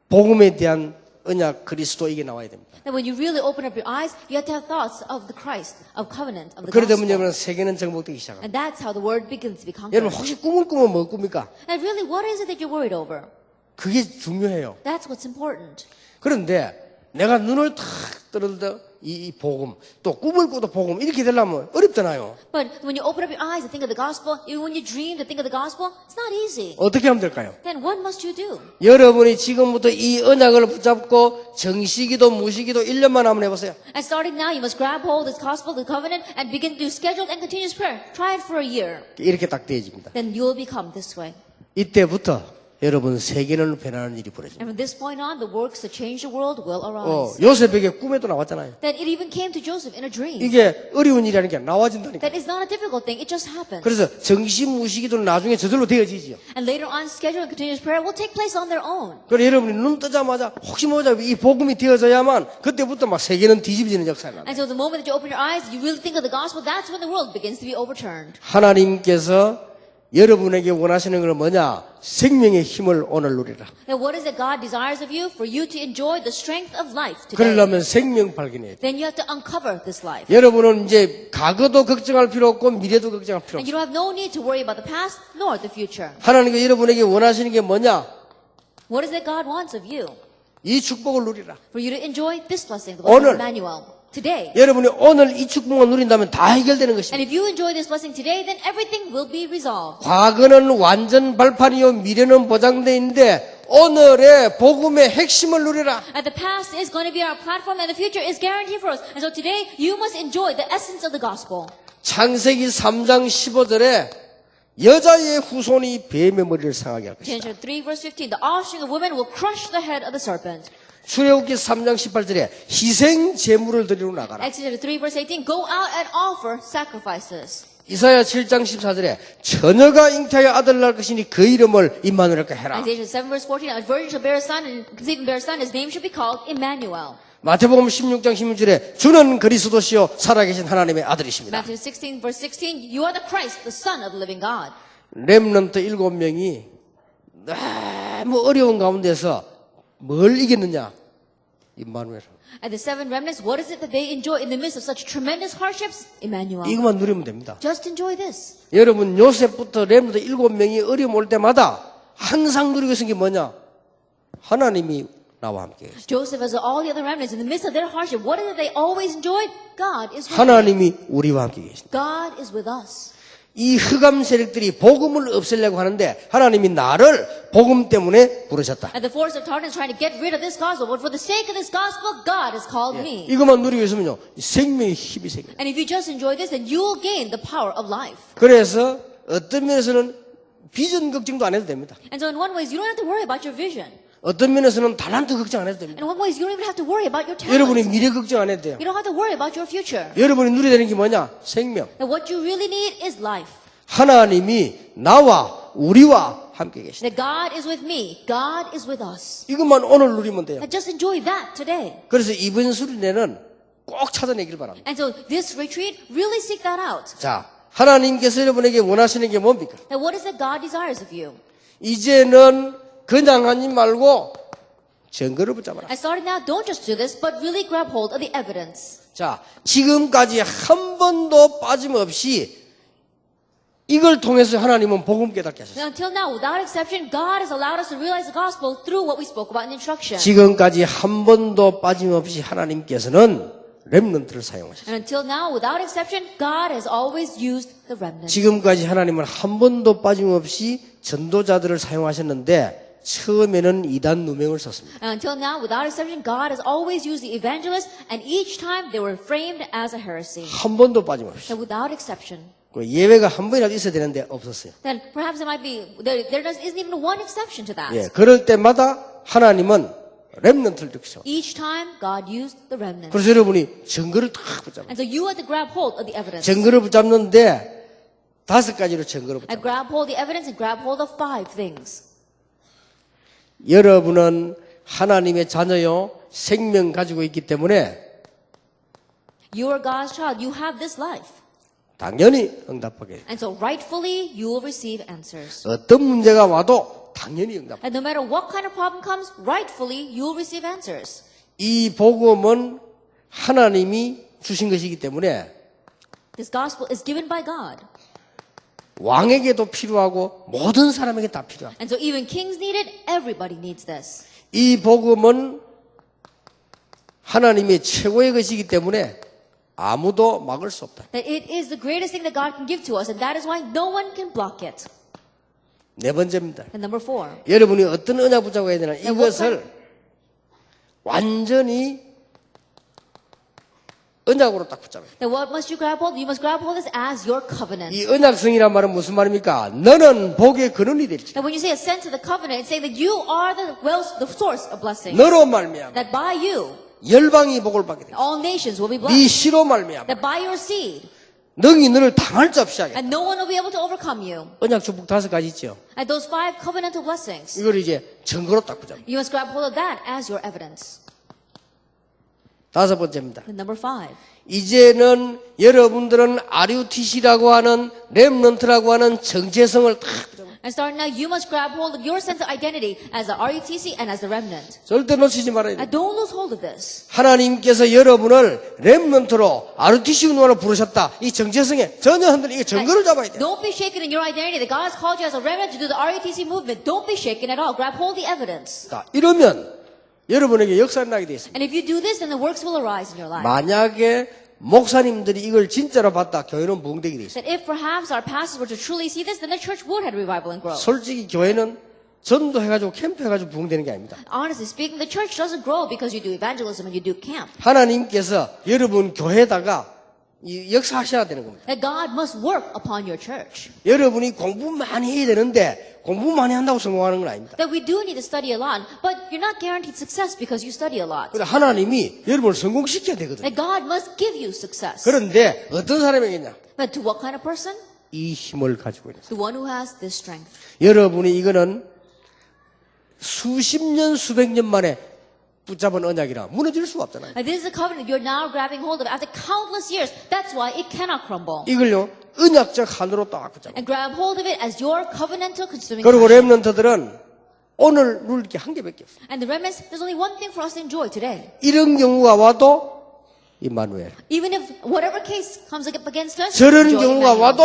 복음에 대한 언약 그리스도 이게 나와야 됩니다. That when you really open up your eyes, you have to have thoughts of the Christ, of covenant, of the 그러다 보면 gospel. 여러분 세계는 정복되기 시작합니다. And that's how the word begins to be conquered. 여러분 혹시 꿈을 꾸면 뭐 꿉니까? And really, what is it that you're worried over? 그게 중요해요. That's what's important. 그런데 내가 눈을 탁 뜨는데 이 복음 또 꿈을 꾸도 복음 이렇게 되려면 어렵잖아요. But when you open up your eyes and think of the gospel, even when you dream to think of the gospel, it's not easy. 어떻게 하면 될까요? Then what must you do? 여러분이 지금부터 이 언약을 붙잡고 정시기도 무시기도 1년만 한번 해보세요. And starting now, you must grab hold of this gospel, the covenant, and begin to do scheduled and continuous prayer. Try it for a year. 이렇게 딱 되어집니다. Then you will become this way. 이때부터 여러분 세계는 변하는 일이 벌어집니다. And from this point on, the works to change the world will arise. 요셉에게 꿈에도 나왔잖아요. That it even came to Joseph in a dream. 이게 어려운 일이라는 게 나와진다니까. That is not a difficult thing. It just happens. 그래서 정시무시기도 나중에 저절로 되어지지요. And later on, scheduled and continuous prayer will take place on their own. 그래 여러분이 눈 뜨자마자 혹시 모자 이 복음이 되어져야만 그때부터 막 세계는 뒤집어지는 역사가 나요. And so the moment that you open your eyes, you really think of the gospel, that's when the world begins to be overturned. 하나님께서 여러분에게 원하시는 건 뭐냐? 생명의 힘을 오늘 누리라. Now what is it God desires of you? For you to enjoy the strength of life today. 그러려면 생명 발견해야 돼. Then you have to uncover this life. 여러분은 이제 과거도 걱정할 필요 없고 미래도 걱정할 필요 And 없어. you don't have no need to worry about the past nor the future. 하나님께 여러분에게 원하시는 게 뭐냐? What is it God wants of you? 이 축복을 누리라. For you to enjoy this blessing, the blessing 오늘. of Emmanuel. Today. 여러분이 오늘 이 축복을 누린다면 다 해결되는 And 것입니다. if you enjoy this blessing today, then everything will be resolved. 과거는 완전 발판이요 미래는 보장돼 있는데 오늘의 복음의 핵심을 누리라. And the past is going to be our platform and the future is guaranteed for us. And so today, you must enjoy the essence of the gospel. 창세기 3장 15절에 여자의 후손이 뱀의 머리를 상하게 할 것이다. Genesis 3 verse 15, the offspring of women will crush the head of the serpent. 출애굽기 3장 18절에 희생 제물을 드리러 나가라. Exodus 3 verse 18, go out and offer sacrifices. 이사야 7장 14절에 처녀가 잉태하여 아들을 낳을 것이니 그 이름을 임마누엘과 해라. Isaiah 7 verse 14, a virgin shall bear a son and conceive and bear a son, his name shall be called Emmanuel. 마태복음 16장 16절에 주는 그리스도시요 살아계신 하나님의 아들이십니다. Matthew 16 verse 16, you are the Christ, the Son of the living God. 렘넌트 7명이 너무 어려운 가운데서 뭘 이겼느냐? 임마누엘. And the seven remnants, what is it that they enjoy in the midst of such tremendous hardships? Emmanuel. 이것만 누리면 됩니다. Just enjoy this. 여러분 요셉부터 렘넌트 7명이 어려움 올 때마다 항상 누리고 있는 게 뭐냐? 하나님이 나와 함께 계십니다. Joseph, as all the other remnants, in the midst of their hardship, what is it they always enjoyed? God is with them. 하나님이 우리와 함께 계십니다. God is with us. 이 흑암 세력들이 복음을 없애려고 하는데 하나님이 나를 복음 때문에 부르셨다. And the force of darkness trying to get rid of this gospel, but for the sake of this gospel, God has called me. 이것만 누리고 있으면요 생명의 힘이 생겨요. And if you just enjoy this, then you will gain the power of life. 그래서 어떤 면에서는 비전 걱정도 안 해도 됩니다. And so in one ways, you don't have to worry about your vision. 어떤 면에서는 달란트 걱정 안 해도 됩니다. In one ways, you don't even have to worry about your 여러분의 talent. 미래 걱정 안 해도 돼요. You don't have to worry about your future. 여러분이 누려야 되는 게 뭐냐? 생명. And what you really need is life. 하나님이 나와 우리와 함께 계시다. That God is with me. God is with us. 이것만 오늘 누리면 돼요. That just enjoy that today. 그래서 이번 수련회는 꼭 찾아내길 바랍니다. And so this retreat, really seek that out. 자, 하나님께서 여러분에게 원하시는 게 뭡니까? Now what is it God desires of you? 이제는 그냥 하지 말고 증거를 붙잡아라. And starting now, don't just do this, but really grab hold of the evidence. 자, 지금까지 한 번도 빠짐없이 이걸 통해서 하나님은 복음 깨닫게 하셨어요. Until now, without exception, God has allowed us to realize the gospel through what we spoke about in instruction. 지금까지 한 번도 빠짐없이 하나님께서는 렘넌트를 사용하셨어요. And until now, without exception, God has always used the remnant. 지금까지 하나님은 한 번도 빠짐없이 전도자들을 사용하셨는데 처음에는 이단 누명을 썼습니다. And until now, without exception, God has always used the evangelists, and each time they were framed as a heresy. 한 번도 빠짐없이. And without exception. 그 예외가 한 번이라도 있어야 되는데 없었어요. Then perhaps there might be, there isn't even one exception to that. 예, 그럴 때마다 하나님은 렘넌트를 들으셔. Each time, God used the remnant. 그래서 여러분이 증거를 탁 붙잡아요. And so you had to grab hold of the evidence. 증거를 붙잡는데 5가지로 증거를 붙잡아요. And grab hold of the evidence and grab hold of 5 things. 여러분은 하나님의 자녀요, 생명 가지고 있기 때문에 You are God's child. You have this life. 당연히 응답하게 돼요. And so rightfully, you will receive answers. 어떤 문제가 와도 당연히 응답. And no matter what kind of problem comes, rightfully, you will receive answers. 이 복음은 하나님이 주신 것이기 때문에 This gospel is given by God. 왕에게도 필요하고 모든 사람에게 다 필요합니다. And so even kings need it, everybody needs this. 이 복음은 하나님의 최고의 것이기 때문에 아무도 막을 수 없다. That it is the greatest thing that God can give to us, and that is why no one can block it. 네 번째입니다. And number 4. 여러분이 어떤 언약 붙잡고 해야 되나? 이것을 완전히 언약으로 딱 붙잡아요. Then what must you grab hold? You must grab hold of this as your covenant. 이 언약성이란 말은 무슨 말입니까? 너는 복의 근원이 될지. And when you say assent to the covenant, it's saying that you are the source of blessing. 너로 말미암아 That by you, 열방이 복을 받게 돼. all nations will be 네 blessed. 씨로 말미암아 That by your seed, 능히 너를 당할 수 없이 하게. and no one will be able to overcome you. 언약 축복 5가지 있죠. And those 5 covenantal blessings, 이걸 이제 증거로 딱 붙잡아. you must grab hold of that as your evidence. 5번째입니다. And number 5. 이제는 여러분들은 RUTC라고 하는 렘넌트라고 하는 정체성을 딱 붙잡아. And starting now, you must grab hold of your sense of identity as the RUTC and as the remnant. 절대 놓치지 말아야 돼. And don't lose hold of this. 하나님께서 여러분을 렘넌트로 RUTC 운동으로 부르셨다. 이 정체성에 전혀 흔들리. 이 증거를 잡아야 돼. Don't be shaken in your identity that God has called you as a remnant to do the RUTC movement. Don't be shaken at all. Grab hold of the evidence. 자, 이러면 여러분에게 역사를 나게 되어 있습니다. And if you do this, then the works will arise in your life. 만약에 목사님들이 이걸 진짜로 봤다, 교회는 부흥되게 되어 있습니다. That if perhaps our pastors were to truly see this, then the church would have revival and growth. 솔직히 교회는 전도해가지고 캠프해가지고 부흥되는 게 아닙니다. Honestly speaking, the church doesn't grow because you do evangelism and you do camp. 하나님께서 여러분 교회에다가 이 역사하셔야 되는 겁니다. That God must work upon your church. 여러분이 공부 많이 해야 되는데 공부 많이 한다고 성공하는 건 아닙니다. That we do need to study a lot, but you're not guaranteed success because you study a lot. 그런데 하나님이 여러분을 성공시켜야 되거든요. That God must give you success. 그런데 어떤 사람에게냐? But to what kind of person? 이 힘을 가지고 있는 사람. The one who has this strength. 여러분이 이거는 수십 년, 수백 년 만에 붙잡은 언약이라 무너질 수가 없잖아요. And this is a covenant you're now grabbing hold of after countless years. That's why it cannot crumble. 이걸요 언약적 한으로 딱 붙잡아. And grab hold of it as your covenantal consuming 그리고 passion. 렘넌트들은 오늘 누릴 게 한 개밖에 없어요. And the remnants, there's only one thing for us to enjoy today. 이런 경우가 와도 임마누엘. Even if whatever case comes up against us, 저런 enjoy 경우가 Emmanuel. 와도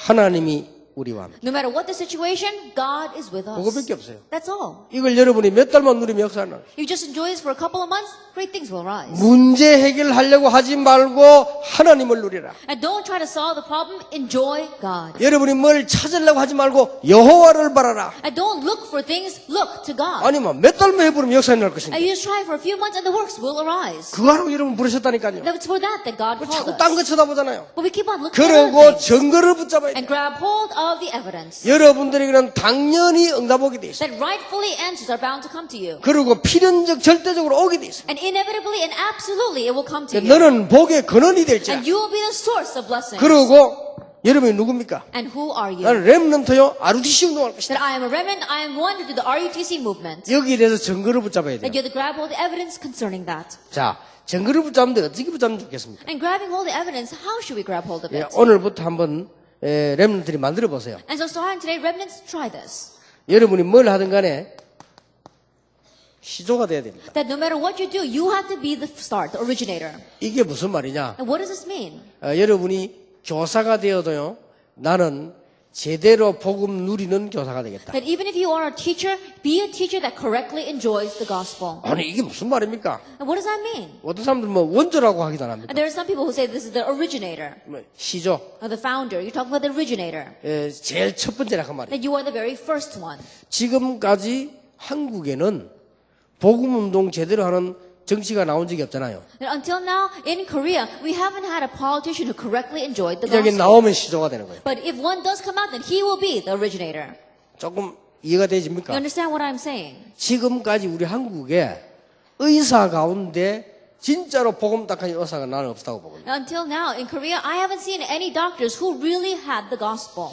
하나님이 우리와 함께. No matter what the situation, God is with us. 그거밖에 없어요. That's all. 이걸 여러분이 몇 달만 누리면 역사는 나요. If you just enjoy this for a couple of months, great things will rise. 문제 해결하려고 하지 말고 하나님을 누리라. And don't try to solve the problem, enjoy God. 여러분이 뭘 찾으려고 하지 말고 여호와를 바라라. And don't look for things, look to God. 아니면 몇 달만 해보면 역사는 날 것입니다. And you just try for a few months and the works will arise. 그거 하라고 여러분 부르셨다니까요. That's for that God 자꾸 called us. 딴 거 쳐다보잖아요. But we keep on looking at 그러고 other things. 증거를 붙잡아야 돼. And grab hold of the evidence. 여러분들에게는 당연히 응답 오게 돼 있어요. That rightfully answers are bound to come to you. 그리고 필연적 절대적으로 오게 돼 있어요. And inevitably and absolutely it will come to you. 너는 복의 근원이 될지라. And you will be the source of blessings. 그리고 여러분이 누굽니까? And who are you? 나는 렘넌트요 RUTC 운동할 것이다. That I am a remnant, I am one to do the RUTC movement. 여기에 대해서 증거를 붙잡아야 돼요. That you have to grab hold of evidence concerning that. 자, 증거를 붙잡는데 어떻게 붙잡으면 좋겠습니까? And grabbing hold of evidence, how should we grab hold of 예, it? 오늘부터 한번 렘넌트들이 만들어 보세요. And so starting today, remnants, try this. 여러분이 뭘 하든 간에 시조가 돼야 됩니다. That no matter what you do, you have to be the start, the originator. 이게 무슨 말이냐? And what does this mean? 여러분이 교사가 되어도요, 나는 제대로 복음 누리는 교사가 되겠다. That even if you are a teacher, be a teacher that correctly enjoys the gospel. 아니 이게 무슨 말입니까? And what does that mean? 어떤 사람들 뭐 원조라고 하기도 안 합니다. And there are some people who say this is the originator, 뭐 시조, or the founder. You're talking about the originator. 제일 첫 번째라 그 말이에요. That you are the very first one. 지금까지 한국에는 복음 운동 제대로 하는 정치가 나온 적이 없잖아요. And until now, in Korea, we haven't had a politician who correctly enjoyed the 여기 gospel. 나오면 시조가 되는 거예요. But if one does come out, then he will be the originator. 조금 이해가 You 되십니까? understand what I'm saying? 지금까지 우리 한국에 의사 가운데 진짜로 복음 딱한 의사가 나는 없다고 보거든요. Until now, in Korea, I haven't seen any doctors who really had the gospel.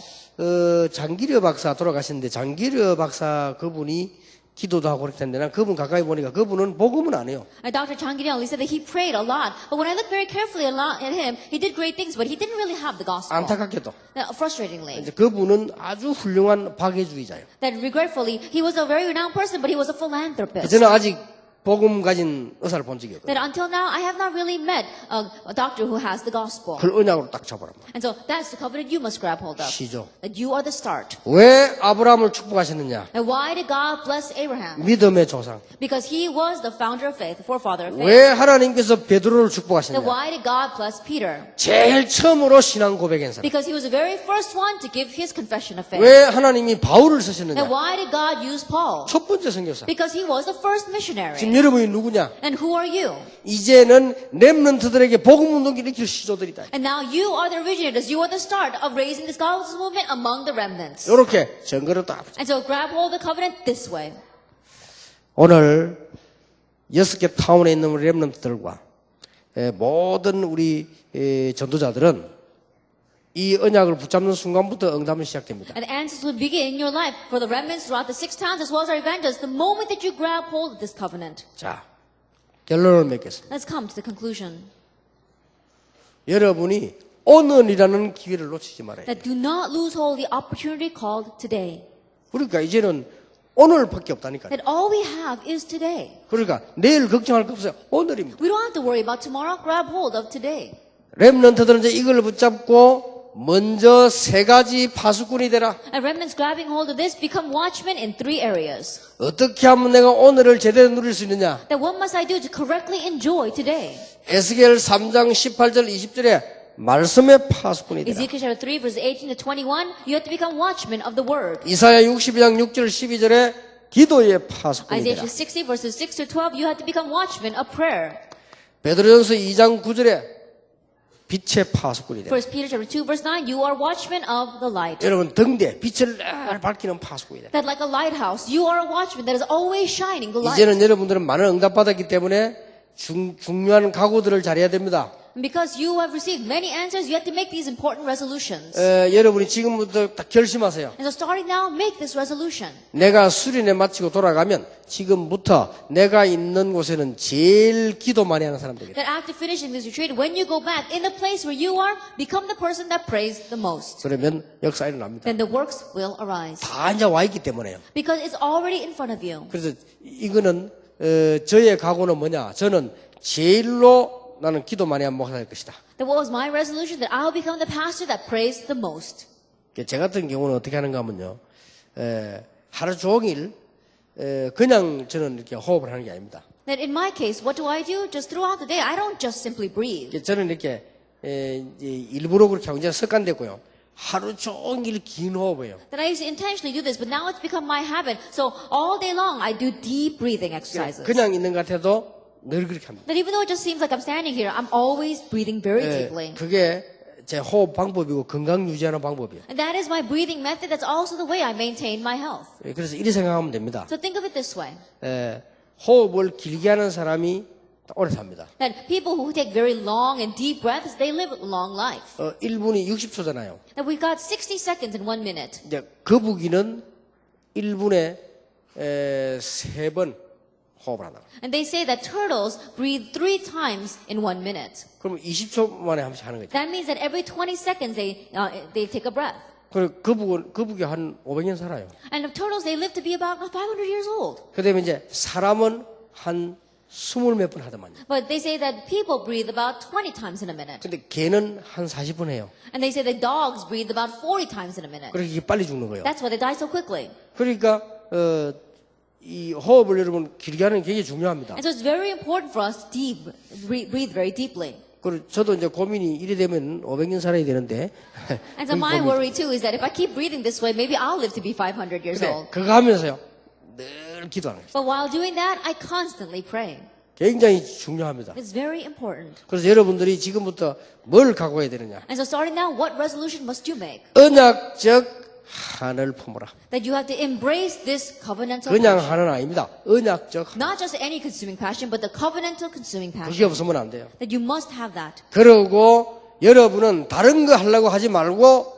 장기려 박사 돌아가셨는데 장기려 박사 그분이 기도도 하고 그럴 텐데 난 그분 가까이 보니까 그분은 복음은 안 해요. Dr. Chang Gi-ryong, he said that he prayed a lot. But when I looked very carefully at him, he did great things, but he didn't really have the gospel. 안타깝게도 Frustratingly. 이제 그분은 아주 훌륭한 박애주의자예요. That regretfully, he was a very renowned person, but he was a philanthropist. 저는 아직 복음 가진 의사를 본 적이 없거든요. That until now, I have not really met a doctor who has the gospel. 그걸 언약으로 딱 잡아라. And so that's the covenant you must grab hold of. 시조. That you are the start. 왜 아브라함을 축복하셨느냐? And why did God bless Abraham? 믿음의 조상. Because he was the founder of faith, the forefather of faith. 왜 하나님께서 베드로를 Then 축복하셨느냐? why did God bless Peter? 제일 처음으로 신앙 고백한 사람. Because he was the very first one to give his confession of faith. 왜 하나님이 바울을 Then 쓰셨느냐? why did God use Paul? 첫 번째 선교사. Because he was the first missionary. 지금 여러분이 누구냐? And who are you? 이제는 렘넌트들에게 복음 운동 일으킬 시조들이다. And now you are the originators. You are the start of raising this gospel movement among the remnants. 이렇게 증거를 딱. And so grab hold of the covenant this way. 오늘 6개 타운에 있는 우리 렘넌트들과 모든 우리 전도자들은 이 언약을 붙잡는 순간부터 응답은 시작됩니다. And answers will begin in your life for the remnants throughout the 6 towns as well as our evangelists the moment that you grab hold of this covenant. 자, 결론을 맺겠습니다. Let's come to the conclusion. 여러분이 오늘이라는 기회를 놓치지 말아요. That do not lose hold of the opportunity called today. 그러니까 이제는 오늘밖에 없다니까요. That all we have is today. 그러니까 내일 걱정할 거 없어요. 오늘입니다. We don't have to worry about tomorrow. Grab hold of today. 렘넌트들은 이제 이걸 붙잡고 먼저 3가지 파수꾼이 되라. And remnants grabbing hold of this become watchmen in 3 areas. 어떻게 하면 내가 오늘을 제대로 누릴 수 있느냐? That what must I do to correctly enjoy today? 에스겔 3장 18절 20절에 말씀의 파수꾼이 되라. Ezekiel chapter 3 verses 18 to 21, you have to become watchmen of the word. 이사야 62장 6절 12절에 기도의 파수꾼이 Isaiah 되라. 60 verses 6 to 12, you have to become watchmen of prayer. 베드로전서 2장 9절에 빛의 파수꾼이 되라. 1 Peter chapter 2 verse 9, you are watchmen of the light. 여러분 등대 빛을 늘 밝히는 파수꾼이 되라. That like a lighthouse, you are a watchman that is always shining the light. 이제는 여러분들은 많은 응답받았기 때문에 중요한 각오들을 잘해야 됩니다. And because you have received many answers, you have to make these important resolutions. 여러분이 지금부터 딱 결심하세요. And so starting now, make this resolution. 내가 수련회 마치고 돌아가면 지금부터 내가 있는 곳에는 제일 기도 많이 하는 사람 되겠다. That after finishing this retreat, when you go back in the place where you are, become the person that prays the most. 그러면 역사 일어납니다. Then the works will arise. 다 이제 와 있기 때문에요. Because it's already in front of you. 그래서 이거는 저의 각오는 뭐냐? 저는 제일로 나는 기도 많이 한 목사일 것이다. That what was my resolution? That I'll become the pastor that prays the most. 제 같은 경우는 어떻게 하는가 하면요. 하루 종일 그냥 저는 이렇게 호흡을 하는 게 아닙니다. That in my case, what do I do? Just throughout the day, I don't just simply breathe. 저는 이렇게 일부러 그렇게 하고 이제 습관됐고요. 하루 종일 긴 호흡이에요. That I used to intentionally do this, but now it's become my habit. So all day long, I do deep breathing exercises. 그냥 있는 것 같아도 늘 그렇게 합니다. That even though it just seems like I'm standing here, I'm always breathing very deeply. 그게 제 호흡 방법이고 건강 유지하는 방법이에요. And that is my breathing method. That's also the way I maintain my health. 그래서 이렇게 생각하면 됩니다. So think of it this way. 호흡을 길게 하는 사람이 오래 삽니다. That people who take very long and deep breaths, they live a long life. 1분이 60초잖아요. That we've got 60 seconds in 1 minute. 이제 거북이는 1분에 3번 호흡을 한다. And they say that turtles breathe 3 times in 1 minute. 그럼 20초 만에 한 번씩 하는 거죠. That means that every 20 seconds they take a breath. 그리고 거북이 한 500년 살아요. And the turtles, they live to be about 500 years old. 그다음에 이제 사람은 한 스물 몇 번 하더만요. But they say that people breathe about 20 times in a minute. 근데 개는 한 40분 해요. And they say that dogs breathe about 40 times in a minute. 그렇게 빨리 죽는 거예요. That's why they die so quickly. 그러니까 이 호흡을 여러분 길게 하는 게 굉장히 중요합니다. And so it's very important for us to breathe very deeply. 그리고 저도 이제 고민이 이래 되면 500년 살아야 되는데. And so my worry too is that if I keep breathing this way, maybe I'll live to be 500 years 근데 old. 그거 하면서요 늘 기도하는 거예요. But while doing that, I constantly pray. 굉장히 중요합니다. It's very important. 그래서 여러분들이 지금부터 뭘 각오해야 되느냐? And so starting now, what resolution must you make? 언약적 한을 품어라. That you have to embrace this covenantal 그냥 passion. 한은 아닙니다. 언약적 한. Not just any consuming passion, but the covenantal consuming 그게 passion. 없으면 안 돼요. That you must have that. 그러고 여러분은 다른 거 하려고 하지 말고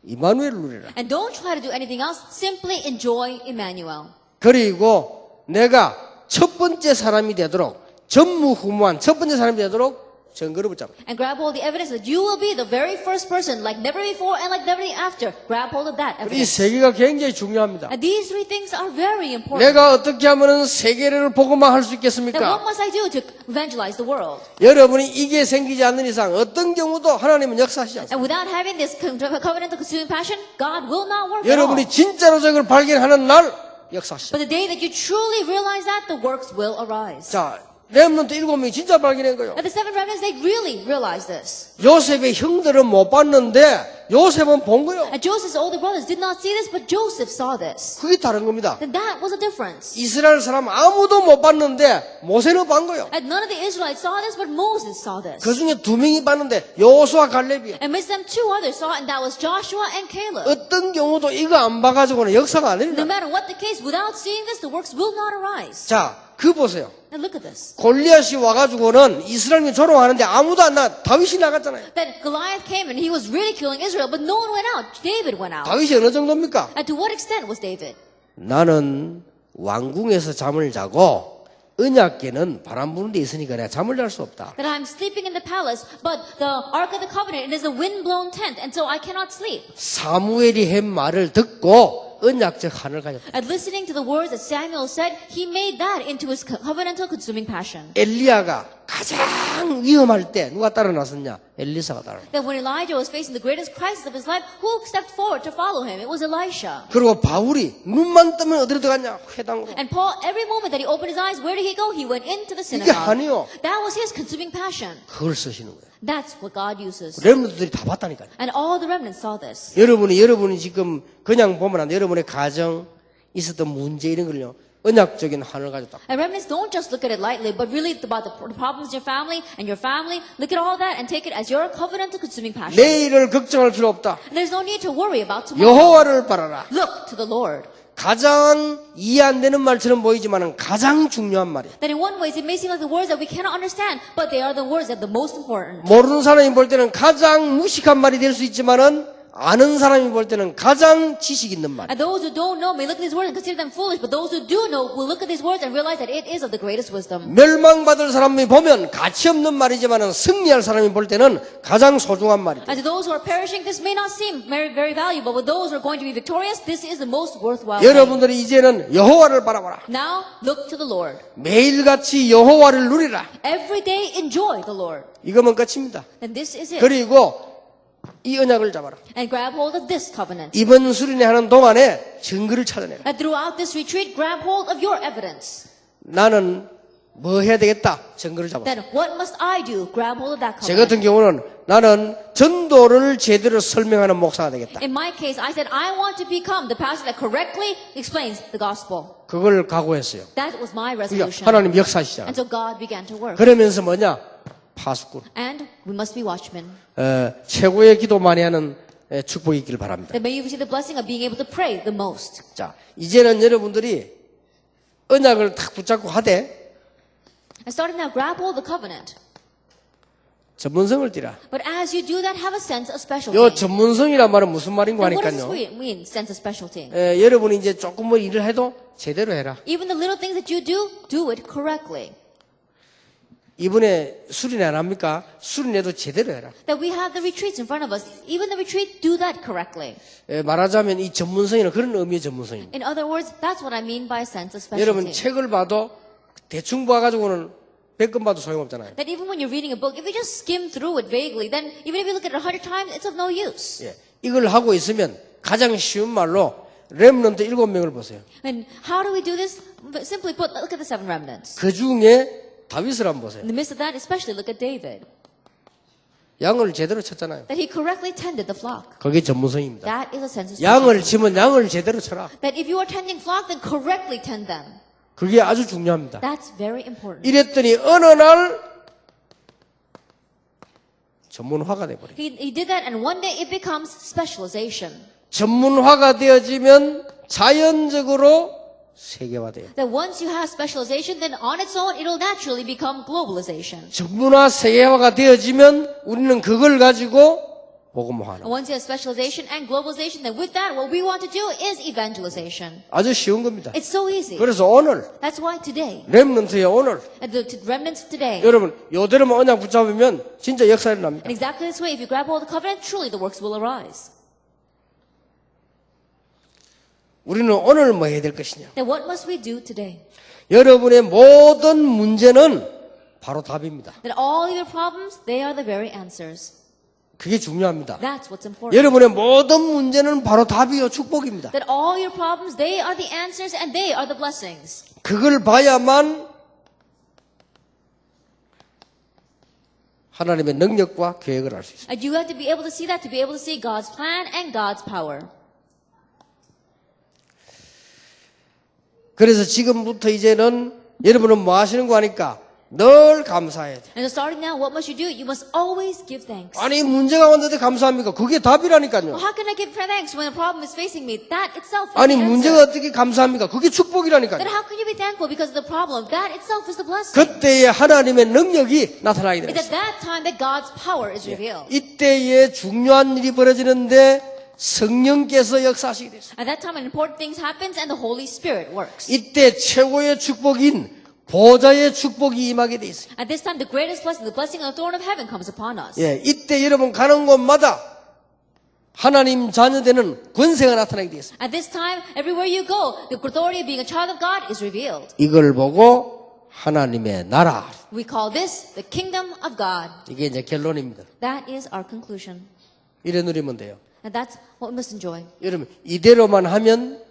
이마누엘을 누리라. And don't try to do anything else. Simply enjoy Emmanuel. 그리고 내가 첫 번째 사람이 되도록 전무후무한 첫 번째 사람이 되도록 증거를 붙잡아. And grab hold of the evidence that you will be the very first person, like never before and like never after. Grab hold of that 이 evidence. 세 개가 굉장히 중요합니다. And these three things are very important. 내가 어떻게 하면 세계를 보고만 할 수 Then what 있겠습니까? must I do to evangelize the world? 여러분이 이게 생기지 않는 이상 어떤 경우도 하나님은 역사하시지 않습니다. And without having this covenantal consuming passion, God will not work at all. 여러분이 진짜로 저걸 발견하는 날 역사하시죠. But the day that you truly realize that, the works will arise. 자, 렘넌트 7명이 진짜 발견한 거예요. And the seven remnants, they really realized this. 요셉의 형들은 못 봤는데 요셉은 본 거예요. And Joseph's older brothers did not see this, but Joseph saw this. 그게 다른 겁니다. Then that was a difference. 이스라엘 사람 아무도 못 봤는데 모세는 본 거예요. And none of the Israelites saw this, but Moses saw this. 그 중에 2명이 봤는데 여호수아 갈렙이에요. And amidst them, two others saw it, and that was Joshua and Caleb. 어떤 경우도 이거 안 봐가지고는 역사가 안 No 됩니다. matter what the case, without seeing this, the works will not arise. 자, 그 보세요. And look at this. 골리앗이 와가지고는 이스라엘이 조롱하는데 아무도 안 나. 다윗이 나갔잖아요. That Goliath came and he was ridiculing Israel, but no one went out. David went out. 다윗이 어느 정도입니까? And to what extent was David? 나는 왕궁에서 잠을 자고 언약궤는 바람 부는 데 있으니까 내가 잠을 잘 수 없다. That I'm sleeping in the palace, but the Ark of the Covenant, it is a wind-blown tent, and so I cannot sleep. 사무엘이 한 말을 듣고 언약적 한을 가졌다. And listening to the words that Samuel said, he made that into his covenantal consuming passion. 엘리야가 가장 위험할 때 누가 따라 나섰냐? 엘리사가 따라. That when Elijah was facing the greatest crisis of his life, who stepped forward to follow him? It was Elisha. 그리고 바울이 눈만 뜨면 어디로 들어갔냐? 회당으로. And Paul, every moment that he opened his eyes, where did he go? He went into the 이게 synagogue. 한이요. That was his consuming passion. 그걸 쓰시는 거예요. That's what God uses. 렘넌트들이 다 봤다니까요. And all the remnants saw this. 여러분이 지금 그냥 보면 안 돼. 여러분의 가정 있었던 문제 이런 걸요. 언약적인 한을 가졌다. And remnants don't just look at it lightly, but really about the problems in your family and your family. Look at all that and take it as your covenantal consuming passion. 내일을 걱정할 필요 없다. And there's no need to worry about tomorrow. 여호와를 바라라. Look to the Lord. 가장 이해 안 되는 말처럼 보이지만은 가장 중요한 말이에요. That in one way it may seem like the words that we cannot understand, but they are the words that are the most important. 모르는 사람이 볼 때는 가장 무식한 말이 될 수 있지만은 아는 사람이 볼 때는 가장 지식 있는 말. And those who don't know may look at these words and consider them foolish, but those who do know will look at these words and realize that it is of the greatest wisdom. 멸망받을 사람이 보면 가치 없는 말이지만은 승리할 사람이 볼 때는 가장 소중한 말이다. And to those who are perishing, this may not seem very, very valuable, but those who are going to be victorious, this is the most worthwhile thing. 여러분들이 이제는 여호와를 바라봐라. Now, look to the Lord. 매일같이 여호와를 누리라. Every day, enjoy the Lord. 이거면 끝입니다. And this is it. 그리고 이 언약을 잡아라. And grab hold of this covenant. 이번 수련회 하는 동안에 증거를 찾아내라. And throughout this retreat, grab hold of your evidence. 나는 뭐 해야 되겠다. 증거를 잡아. Then what must I do? Grab hold of that 제 covenant. 같은 경우는 나는 전도를 제대로 설명하는 목사가 되겠다. In my case, I said, I want to become the pastor that correctly explains the gospel. 그걸 각오했어요. That was my 그러니까 resolution. 하나님 역사하시잖아. And so God began to work. 그러면서 뭐냐? 파수꾼. And we must be watchmen. 최고의 기도 많이 하는 축복이 있기를 바랍니다. That may you receive the blessing of being able to pray the most. 자, 이제는 여러분들이 언약을 탁 붙잡고 하되 And starting now, grab hold of the covenant. 전문성을 띠라. But as you do that, have a sense of specialty. 요 전문성이란 말은 무슨 말인가 And what does 하니까요. this mean, sense of specialty? 여러분이 이제 조금 뭐 일을 해도 제대로 해라. Even the little things that you do it correctly. 이번에 수련회 안 합니까? 수련회도 제대로 해라. That we have the retreats in front of us. Even the retreat, do that correctly. 말하자면 이 전문성에는 그런 의미의 전문성입니다. In other words, that's what I mean by a sense of 여러분 specialty. 책을 봐도 대충 봐가지고는 100건 봐도 소용없잖아요. That even when you're reading a book, if you just skim through it vaguely, then even if you look at it 100 times, it's of no use. 예, 이걸 하고 있으면 가장 쉬운 말로 렘넌트 7명을 보세요. And how do we do this? Simply put, look at the 7 remnants. 그 중에 다윗을 한번 보세요. In the midst of that, especially look at David. 양을 제대로 쳤잖아요. That he correctly tended the flock. 그게 전문성입니다. That is a sense of 양을 specialty. 치면 양을 제대로 쳐라. That if you are tending flock, then correctly tend them. 그게 아주 중요합니다. That's very important. 이랬더니 어느 날 전문화가 돼버려요. He did that, and one day it becomes specialization. 전문화가 되어지면 자연적으로 세계화돼요. That once you have specialization, then on its own, it'll naturally become globalization. 전문화 세계화가 되어지면 우리는 그걸 가지고 복음화하는 And once you have specialization and globalization, then with that, what we want to do is evangelization. 아주 쉬운 겁니다. It's so easy. 그래서 오늘 That's why today, 렘넌트의 오늘 and the remnants today, 여러분 요대로만 언약 붙잡으면 진짜 역사 일어납니다. and exactly this way, if you grab hold of the covenant, truly the works will arise. 우리는 오늘 뭐 해야 될 것이냐? Then what must we do today? 여러분의 모든 문제는 바로 답입니다. That all your problems, they are the very answers. 그게 중요합니다. That's what's important. 여러분의 모든 문제는 바로 답이요 축복입니다. That all your problems, they are the answers and they are the blessings. 그걸 봐야만 하나님의 능력과 계획을 알 수 있습니다. And you have to be able to see that, to be able to see God's plan and God's power. 그래서 지금부터 이제는 여러분은 뭐 하시는 거 아니까 늘 감사해야 돼. And so starting now, what must you do? You must always give thanks. 아니 문제가 왔는데 감사합니까? 그게 답이라니까요. Well, how can I give thanks when a problem is facing me? That itself is 아니 the 문제가 answer. 어떻게 감사합니까? 그게 Then 축복이라니까요. how can you be thankful because of the problem? That itself is the blessing. 그때에 하나님의 능력이 나타나게 It's 됩니다. at that time that God's power is revealed. 이때에 중요한 일이 벌어지는데 성령께서 역사하시게 됐습니다. At that time, when important things happens and the Holy Spirit works. 이때 최고의 축복인 보좌의 축복이 임하게 돼 있어요. At this time, the greatest blessing, the blessing of the throne of heaven comes upon us. 예, 이때 여러분 가는 곳마다 하나님 자녀되는 권세가 나타나게 되었습니다. At this time, everywhere you go, the authority of being a child of God is revealed. 이걸 보고 하나님의 나라. We call this the kingdom of God. 이게 이제 결론입니다. That is our conclusion. 이래 누리면 돼요. And that's what we must enjoy. 여러분 이대로만 하면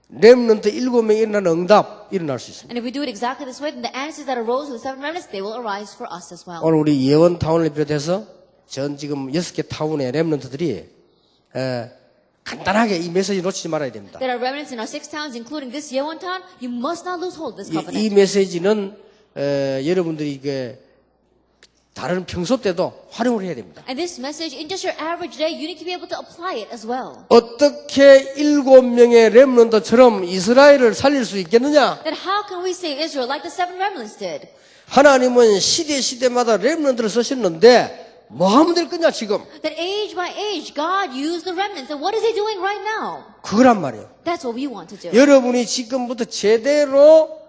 렘넌트 7명이 일어나는 응답 일어날 수 있습니다. And if we do it exactly this way, then the answers that arose with the 7 remnants, they will arise for us as well. 오늘 우리 예원 타운을 비롯해서 전 지금 6개 타운의 렘넌트들이 간단하게 이 메시지 놓치지 말아야 됩니다. There are remnants in our 6 towns, including this Yewon town. You must not lose hold of this 이 covenant. 메시지는 여러분들이 이게 다른 평소 때도 활용을 해야 됩니다. And this message, in just your average day, you need to be able to apply it as well. 어떻게 7명의 렘넌트처럼 이스라엘을 살릴 수 있겠느냐? That how can we save Israel like the 7 remnants did? 하나님은 시대마다 렘넌트를 쓰셨는데 뭐 하면 될 거냐 지금? That age by age, God used the remnants. And what is He doing right now? 그거란 말이에요. That's what we want to do. 여러분이 지금부터 제대로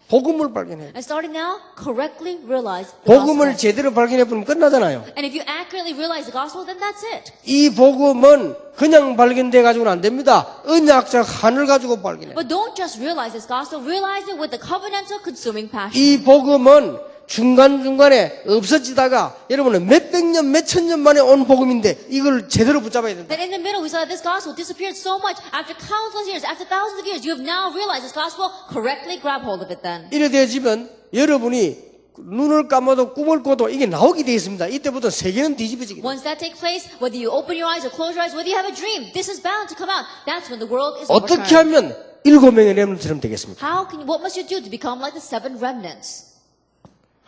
복음을 발견해. And starting now, correctly realize the 복음을 gospel. 제대로 발견해 보면 끝나잖아요. And if you accurately realize the gospel, then that's it. 이 복음은 그냥 발견돼 가지고는 안 됩니다. 언약적 한을 가지고 발견해. But don't just realize this gospel, realize it with the covenantal consuming passion. 이 복음은 중간중간에 없어지다가 여러분은 몇백 년, 몇천 년 만에 온 복음인데 이걸 제대로 붙잡아야 된다. That in the middle, we saw that this gospel disappeared so much. After countless years, after thousands of years, you have now realized this gospel. Correctly grab hold of it then. 이래 되어지면 여러분이 눈을 감아도 꿈을 꿔도 이게 나오게 되어 있습니다. 이때부터 세계는 뒤집어지게 됩니다. Once that takes place, whether you open your eyes or close your eyes, whether you have a dream, this is bound to come out. That's when the world is 어떻게 overturned. 하면 7명의 렘넌트처럼 되겠습니까? What must you do to become like the 7 remnants?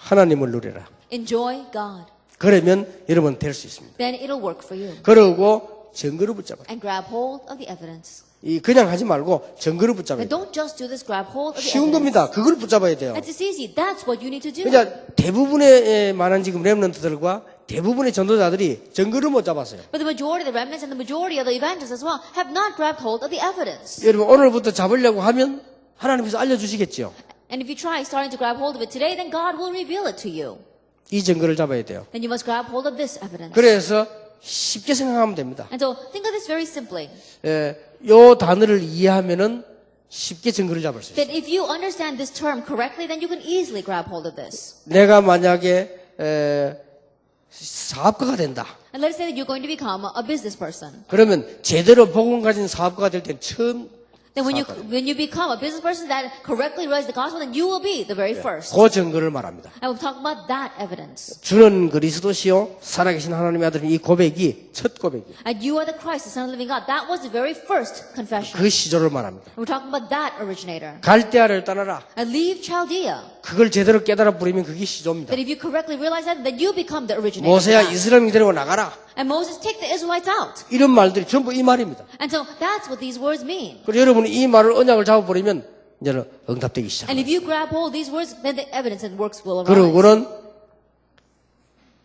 하나님을 누려라. Enjoy God. 그러면 여러분 될 수 있습니다. Then it'll work for you. 그러고 증거를 붙잡아라. And grab hold of the evidence. 이 그냥 하지 말고 증거를 붙잡아야 And 돼요. don't just do this, grab hold of the 쉬운 evidence. 겁니다. 그걸 붙잡아야 돼요. That's easy. That's what you need to do. 그러니까 대부분의 많은 지금 렘넌트들과 대부분의 전도자들이 증거를 못 잡았어요. But the majority of the remnants and the majority of the evangelists as well have not grabbed hold of the evidence. 여러분 오늘부터 잡으려고 하면 하나님께서 알려주시겠죠. And if you try starting to grab hold of it today, then God will reveal it to you. 이 증거를 잡아야 돼요. Then you must grab hold of this evidence. 그래서 쉽게 생각하면 됩니다. And so think of this very simply. 요 단어를 이해하면은 쉽게 증거를 잡을 수 있어요. That if you understand this term correctly, then you can easily grab hold of this. 내가 만약에 사업가가 된다. And let's say that you're going to become a business person. 그러면 제대로 복음 가진 사업가가 될 때 처음 Then when you become a business person that correctly realize the gospel, then you will be the very first. 그 증거를 말합니다. And we'll talk about that evidence. 주는 그리스도시요 살아계신 하나님의 아들인 이 고백이 첫 고백이에요. And you are the Christ, the Son of the living God. That was the very first confession. 그 시조를 말합니다. And we're talking about that originator. 갈대아를 떠나라. And leave Chaldea. 그걸 제대로 깨달아 부리면 그게 시조입니다. That if you correctly realize that, then you become the originator. 모세야 of that. 이스라엘 데리고 나가라. And Moses take the Israelites out. 이런 말들이 전부 이 말입니다. And so that's what these words mean. 그리고 여러분이 이 말을 언약을 잡아버리면 이제는 응답되기 And 시작합니다. if you grab hold of these words, then the evidence and works will arise. 그러고는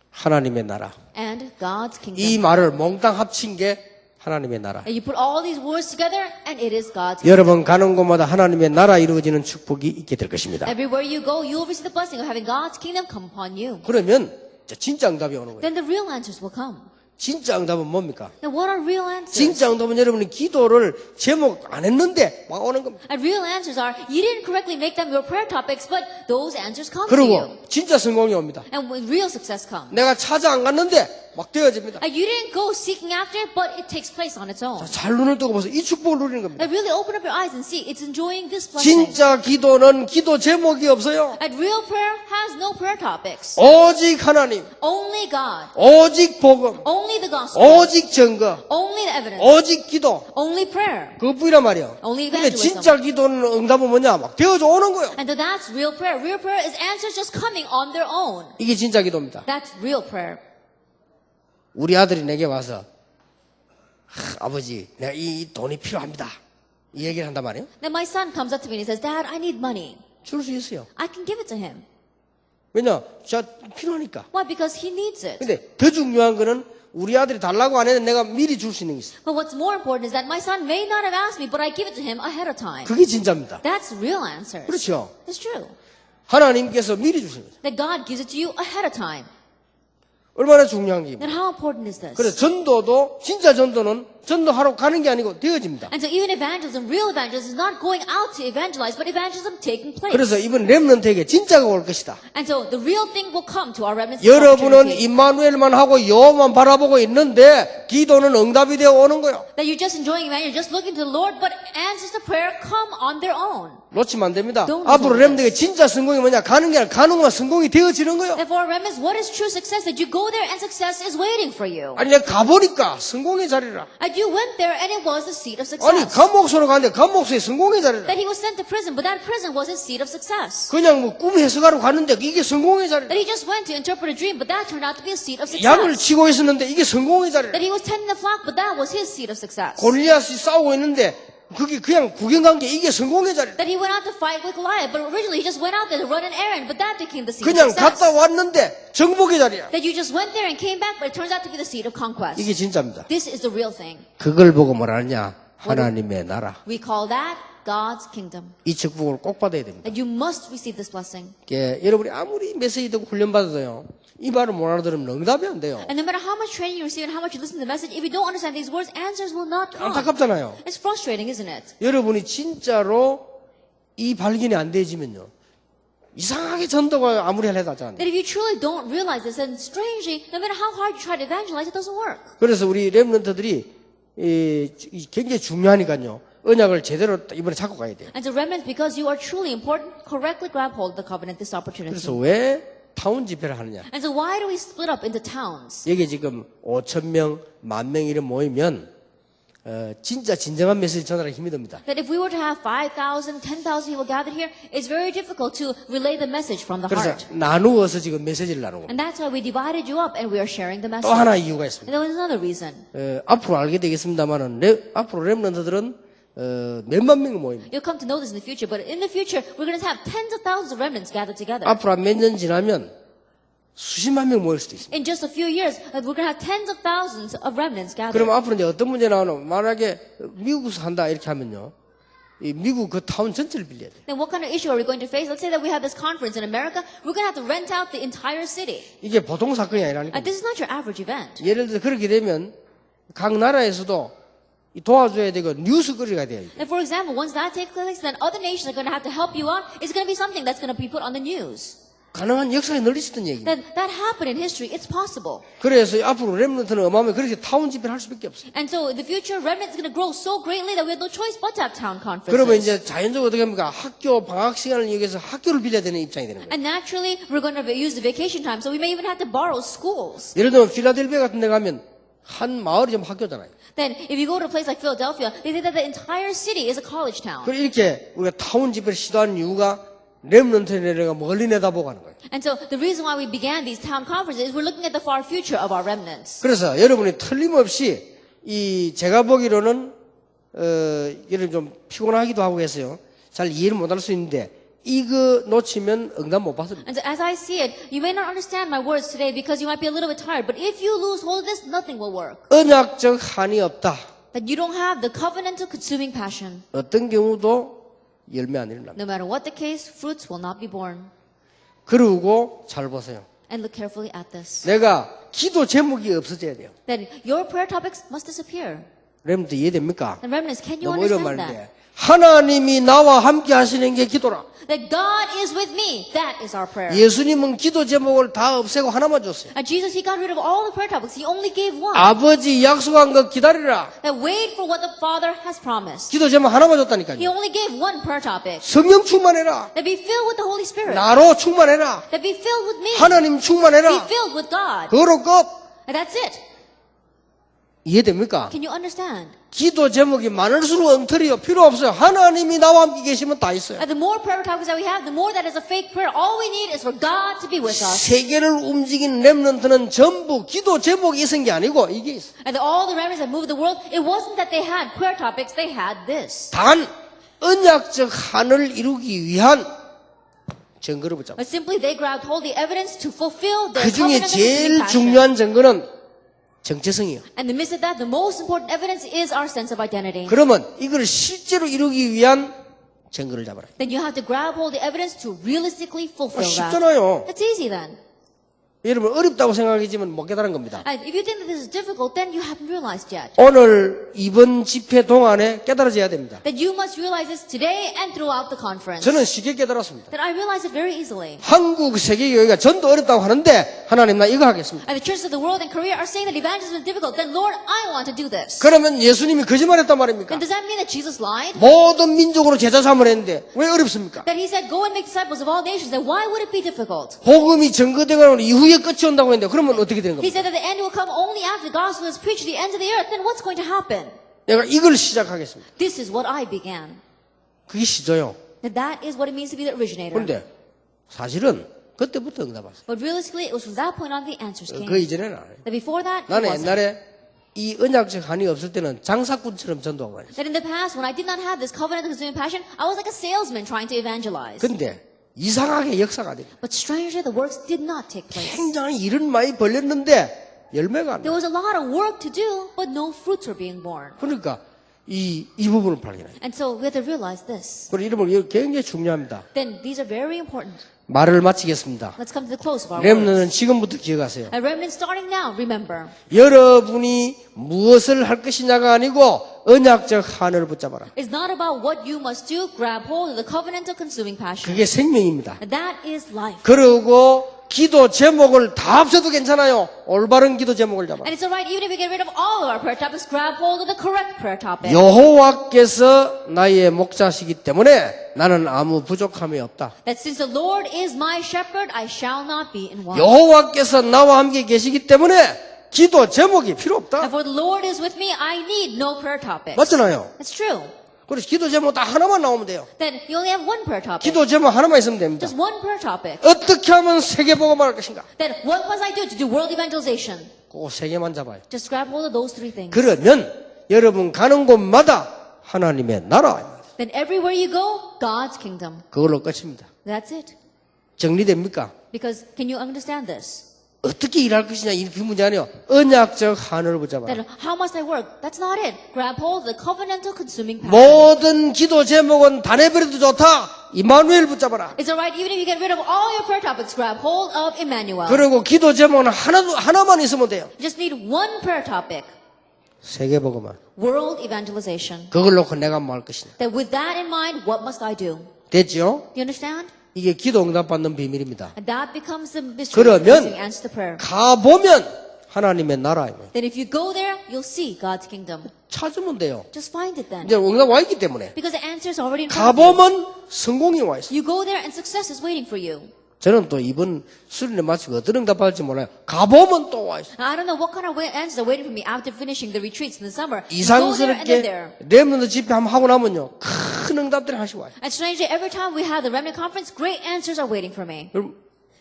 하나님의 나라. And God's kingdom. 이 말을 몽땅 합친 게 하나님의 나라. And you put all these words together, and it is God's kingdom. 여러분 가는 곳마다 하나님의 나라 이루어지는 축복이 있게 될 것입니다. Everywhere you go, you will receive the blessing of having God's kingdom come upon you. 그러면 진짜 응답이 오는 거예요. Then the real answers will come. 진짜 응답은 뭡니까? Now what are real answers? 진짜 응답은 여러분이 기도를 제목 안 했는데 막 오는 겁니다. And real answers are, you didn't correctly make them your prayer topics, but those answers come to you. 그리고 진짜 성공이 옵니다. And when real success comes. 내가 찾아 안 갔는데 막 되어집니다. And you didn't go seeking after it, but it takes place on its own. 잘 눈을 뜨고 보세요. 이 축복을 누리는 겁니다. And really open up your eyes and see, it's enjoying this blessing. 진짜 기도는 기도 제목이 없어요. And real prayer has no prayer topics. 오직 하나님, Only God. 오직 복음, Only the gospel. 오직 증거, Only the evidence. 오직 기도. Only prayer. 그뿐이란 말이에요. Only 근데 evangelism. 진짜 기도는 응답은 뭐냐? 막 되어져 오는 거예요. And so that's real prayer. Real prayer is answers just coming on their own. 이게 진짜 기도입니다. That's real prayer. 우리 아들이 내게 와서 아버지 내가 이 돈이 필요합니다. 이 얘기를 한단 말이에요. Then my son comes up to me and he says, Dad, I need money. 줄 수 있어요. I can give it to him. 왜냐? 자 필요하니까. Why? Because he needs it. 근데 더 중요한 거는 우리 아들이 달라고 안 해도 내가 미리 줄 수 있는 게 있어요. But what's more important is that my son may not have asked me, but I give it to him ahead of time. 그게 진짜입니다. That's real answers. 그렇죠. It's true. 하나님께서 미리 주시는 거죠. That God gives it to you ahead of time. 얼마나 중요한 게 Then how important is this? 그래서 전도도 진짜 전도는 전도하러 가는 게 아니고 되어집니다. And so even evangelism, real evangelism, is not going out to evangelize, but evangelism taking place. 그래서 이번 렘넌트에게 진짜가 올 것이다. And so the real thing will come to our remnants. 여러분은 임마누엘만 하고 여호만 바라보고 있는데 기도는 응답이 되어 오는 거예요. That you're just enjoying evangelism, you're just looking to the Lord, but answers to prayer come on their own. 놓치면 안 됩니다. Don't 앞으로 lose 렘넌트에게 진짜 성공이 뭐냐? 가는 게 아니라 가는 것만 성공이 되어지는 거예요. And for our remnants, what is true success? That you go there and success is waiting for you. 아니 내가 가보니까 성공의 자리라. And you went there and it was the seat of 아니 success. 감옥소로 가는데 감옥소의 성공의 자리라. That he was sent to prison, but that prison was his seat of success. 그냥 뭐 꿈 해석하러 갔는데 이게 성공의 자리라. That he just went to interpret a dream, but that turned out to be a seat of 양을 success. 치고 있었는데 이게 성공의 자리라. That he was tending the flock, but that was his seat of success. 골리앗이 싸우고 있는데 그게 그냥 구경 간 게 이게 성공의 자리라. That he went out to fight with Goliath, but originally he just went out there to run an errand, but that became the seat 그냥 of success. 갔다 왔는데 정복의 자리야. That you just went there and came back, but it turns out to be the seat of conquest. 이게 진짜입니다. This is the real thing. 그걸 보고 뭐라 하냐? 하나님의 나라. We call that God's kingdom. 이 축복을 꼭 받아야 됩니다. That you must receive this blessing. 예, 여러분이 아무리 메시지 듣고 훈련 받아도요. 이 말을 못 알아들으면 응답이 안 돼요. And no matter how much training you receive and how much you listen to the message, if you don't understand these words, answers will not come. 안타깝잖아요. It's frustrating, isn't it? 여러분이 진짜로 이 발견이 안 되지면요. 이상하게 전도가 아무리 해도 안 돼요. That if you truly don't realize this, and strangely, no matter how hard you try to evangelize, it doesn't work. 그래서 우리 렘넌트들이 굉장히 중요하니까요. 언약을 제대로 이번에 잡고 가야 돼요. And so remnants, because you are truly important, correctly grab hold of the covenant, this opportunity. 그래서 왜 타운 집회를 하느냐? And so why do we split up into towns? 여기 지금 5,000명, 10,000명 이런 모이면 진짜 진정한 메시지 전하기 힘이 듭니다. That if we were to have 5,000, 10,000 people gathered here, it's very difficult to relay the message from the 그래서 heart. 나누어서 지금 메시지를 나누고 And that's why we divided you up and we are sharing the 또 message. 하나 이유가 있습니다. And there was another reason. 앞으로 알게 되겠습니다만은 앞으로 렘넌트들은 몇만 명이 모입니다. You'll come to know this in the future, but in the future, we're going to have tens of thousands of remnants gathered together. 앞으로 몇 년 지나면 수십만 명 모일 수도 있습니다. In just a few years, we're going to have tens of thousands of remnants gathered. 그럼 앞으로 이제 어떤 문제 나오는 만약에 미국에서 한다 이렇게 하면요. 이 미국 그 타운 전체를 빌려야 돼요. Then what kind of issue are we going to face? Let's say that we have this conference in America. We're going to have to rent out the entire city. 이게 보통 사건이 아니라니까. This is not your average event. 예를 들어 그렇게 되면 각 나라에서도 도와줘야 되고 뉴스거리가 돼야 돼요. And for example, once that takes place, then other nations are going to have to help you out. It's going to be something that's going to be put on the news. 가능한 역사에 널리 있었던 얘기입니다. That happened in history. It's possible. 그래서 앞으로 렘넌트는 어마어마하게 그렇게 타운 집회를 할 수밖에 없어요. And so in the future, remnant is going to grow so greatly that we have no choice but to have town conferences. 그러면 이제 자연적으로 어떻게 합니까? 학교 방학 시간을 이용해서 학교를 빌려야 되는 입장이 되는 거예요. And naturally, we're going to use the vacation time, so we may even have to borrow schools. 예를 들면 필라델피아 같은 데 가면 한 마을이 좀 학교잖아요. Then, if you go to a place like Philadelphia, they say that the entire city is a college town. 그리고 이렇게 우리가 타운 집회를 시도하는 이유가 렘넌트에 내가 멀리 내다보고 하는 거예요. And so, the reason why we began these town conferences is we're looking at the far future of our remnants. 그래서 여러분이 틀림없이 제가 보기로는 여러분 좀 피곤하기도 하고 해서요. 잘 이해를 못할 수 있는데 이거 놓치면 응답 못 받습니다. And so, as I see it, you may not understand my words today because you might be a little bit tired. But if you lose hold of this, nothing will work. 언약적 한이 없다. That you don't have the covenantal consuming passion. 어떤 경우도 열매 안 일어납니다. No matter what the case, fruits will not be born. 그러고 잘 보세요. And look carefully at this. 내가 기도 제목이 없어져야 돼요. That your prayer topics must disappear. 렘넌트 이해됩니까? And remnants, can you 너무 어려운 understand 말인데 that? 하나님이 나와 함께 하시는 게 기도라. That God is with me. That is our prayer. 예수님은 기도 제목을 다 없애고 하나만 줬어요. And Jesus, He got rid of all the prayer topics. He only gave one. 아버지 약속한 것 기다리라. That wait for what the Father has promised. 기도 제목 하나만 He 줬다니까요. only gave one prayer topic. 성령 충만해라. That be filled with the Holy Spirit. 나로 충만해라. That be filled with me. 하나님 Be 충만해라. filled with God. 그거로 끝. And that's it. 이해됩니까? Can you understand? 기도 제목이 많을수록 엉터리요. 필요 없어요. 하나님이 나와 함께 계시면 다 있어요. And the more prayer topics that we have, the more that is a fake prayer. All we need is for God to be with us. 세계를 움직인 렘넌트는 전부 기도 제목이 있은 게 아니고 이게 있어요. And all the remnants that moved the world, it wasn't that they had prayer topics, they had this. 단 언약적 한을 이루기 위한 증거를 붙잡아. But simply they grabbed hold of the evidence to fulfill their 그 중에 covenant of 제일 passion. 중요한 증거는 정체성이에요. And the midst of that, the most important evidence is our sense of identity. 그러면 이걸 실제로 이루기 위한 증거를 잡아라. Then you have to grab hold of the evidence to realistically fulfill that. 쉽잖아요. That's easy then. 여러분 어렵다고 생각하지만 못 깨달은 겁니다. And if you think that this is difficult, then you haven't realized yet. 오늘 이번 집회 동안에 깨달아져야 됩니다. That you must realize this today and throughout the conference. 저는 쉽게 깨달았습니다. That I realized it very easily. 한국 세계교회가 전도 어렵다고 하는데 하나님 나 이거 하겠습니다. And the churches of the world and Korea are saying that evangelism is difficult. Then Lord, I want to do this. 그러면 예수님이 거짓말했단 말입니까? Then does that mean that Jesus lied? 모든 민족으로 제자 삼을 했는데 왜 어렵습니까? That he said, go and make disciples of all nations. Then why would it be difficult? 복음이 전거되고 이후에 끝이 온다고 했는데 그러면 어떻게 되는 He 겁니까? said that the end will come only after the gospel is preached to the ends of the earth. Then what's going to happen? 내가 이걸 시작하겠습니다. This is what I began. 그게 시조요. That is what it means to be the originator. 그런데 사실은 그때부터 응답 왔어요. But realistically, it was from that point on the answers came. 그 이전에는 안 해요. That before that, it 나는 wasn't. 옛날에 이 언약적 한이 없을 때는 장사꾼처럼 전도하고 다녔어요. That in the past, when I did not have this covenant of consuming passion, I was like a salesman trying to evangelize. 근데 이상하게 역사가 돼요. But strangely, the works did not take place. 굉장히 일은 많이 벌렸는데 열매가 안 There 나요. was a lot of work to do, but no fruits were being born. 그러니까 이 부분을 발견해요. And so we have to realize this. 그리고 이런 거 굉장히 중요합니다. Then these are very important. 말을 마치겠습니다. Let's come to the close of our 렘넌트는 words. 지금부터 기억하세요. A remnant starting now, remember. 여러분이 무엇을 할 것이냐가 아니고 언약적 한을 붙잡아라. It's not about what you must do. Grab hold of the covenant of consuming passion. 그게 생명입니다. That is life. 그리고 기도 제목을 다 합쳐도 괜찮아요. 올바른 기도 제목을 잡아라. And it's alright even if we get rid of all of our prayer topics, grab hold of the correct prayer topic. 여호와께서 나의 목자시기 때문에 나는 아무 부족함이 없다. That since the Lord is my shepherd, I shall not be in want. 여호와께서 나와 함께 계시기 때문에 기도 제목이 필요 없다. And for the Lord is with me, I need no prayer topic. 맞잖아요. That's true. 그래서 기도 제목 딱 하나만 나오면 돼요. Then you only have one prayer topic. 기도 제목 하나만 있으면 됩니다. Just one prayer topic. 어떻게 하면 세계복음을 할 것인가? Then what must I do to do world evangelization? 그 세 개만 잡아요. Just grab hold of those three things. 그러면 여러분 가는 곳마다 하나님의 나라. Then everywhere you go, God's kingdom. 그걸로 끝입니다. That's it. 정리됩니까? Because can you understand this? 어떻게 일할 것이냐 그 문제 아니에요. 언약적 한을 붙잡아라. Then how must I work? That's not it. Grab hold of the covenantal consuming passion. 모든 기도 제목은 다 내버려도 좋다. 이마누엘 붙잡아라. It's alright even if you get rid of all your prayer topics, grab hold of Emmanuel. 그리고 기도 제목은 하나만 있으면 돼요. You just need one prayer topic. 세계복음화. World evangelization. 그걸 놓고 내가 뭐 할 것이냐. That with that in mind, what must I do? 됐죠? You understand? 이게 기도 응답 받는 비밀입니다. And that becomes the mystery of 그러면 answer to prayer. 가보면 하나님의 나라. Then if you go there, you'll see God's kingdom. 찾으면 돼요. Just find it then. 이제 응답 와 있기 때문에. Because the answer is already in front of you. 가보면 성공이 와 있어요. You go there and success is waiting for you. 저는 또 이번 수련회 마치고 어떤 응답 받을지 몰라요. 가보면 또 와 있어요. Now, I don't know what kind of answers are waiting for me after finishing the retreats in the summer. You go there and then there. 이상스럽게 렘넌트 집회 한번 하고 나면요. 큰 응답들이 하나씩 와요. And strangely, every time we have the remnant conference, great answers are waiting for me. 여러분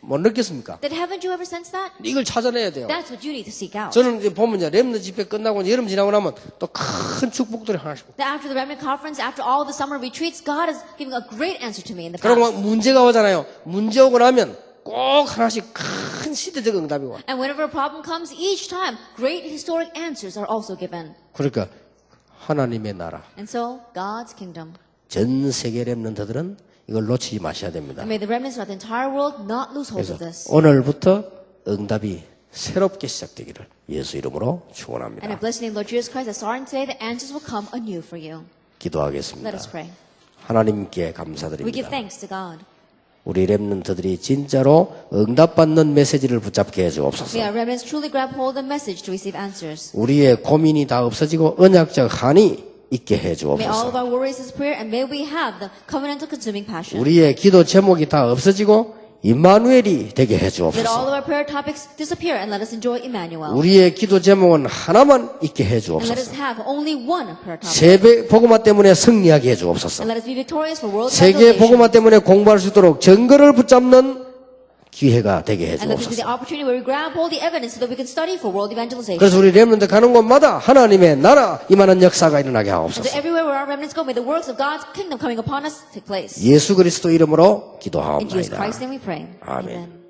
못 느꼈습니까? That haven't you ever sensed that? 이걸 찾아내야 돼요. That's what you need to seek out. 저는 이제 보면 이제 렘넌트 집회 끝나고 여름 지나고 나면 또 큰 축복들이 하나씩. That after the remnant conference, after all the summer retreats, God is giving a great answer to me in the 그리고 past. 막 문제가 오잖아요. 문제 오고 나면 꼭 하나씩 큰 시대적 응답이 와. And whenever a problem comes, each time, great historic answers are also given. 그러니까 하나님의 나라, And so, God's kingdom. 전 세계 렘넌트들은 이걸 놓치지 마셔야 됩니다. And may the remnants of the entire world not lose hold 그래서 of this. 오늘부터 응답이 새롭게 시작되기를 예수 이름으로 And I 축원합니다. bless the name of Lord Jesus Christ that starting today, the answers will come anew for you. 기도하겠습니다. Let us pray. 하나님께 We give 감사드립니다. thanks to God. 우리 렘넌트들이 진짜로 응답받는 메시지를 붙잡게 해주옵소서. May our remnants truly grab hold of the message to receive answers. 우리의 고민이 다 없어지고 언약적 한이 있게 May all 해주옵소서. of our worries disappear and may we have the covenantal consuming passion. 우리의 기도 제목이 다 없어지고 임마누엘이 되게 Let all 해주옵소서. of our prayer topics disappear and let us enjoy Emmanuel. 우리의 기도 제목은 하나만 있게 And let us 해주옵소서. have only one prayer topic. 세계 복음화 때문에 승리하게 해주옵소서. And let us be victorious for world 세계 evangelization. 복음화 때문에 공부할 수 있도록 증거를 붙잡는 기회가 되게 And let us be the 해주옵소서. opportunity where we grab hold the evidence so that we can study for world evangelization. 그래서 우리 렘넌트 가는 곳마다 하나님의 나라 임하는 역사가 일어나게 And so 하옵소서. everywhere where our remnants go, may the works of God's kingdom coming upon us take place. 예수 그리스도 이름으로 In Jesus 기도하옵나이다. Christ's name we pray. 아멘. Amen.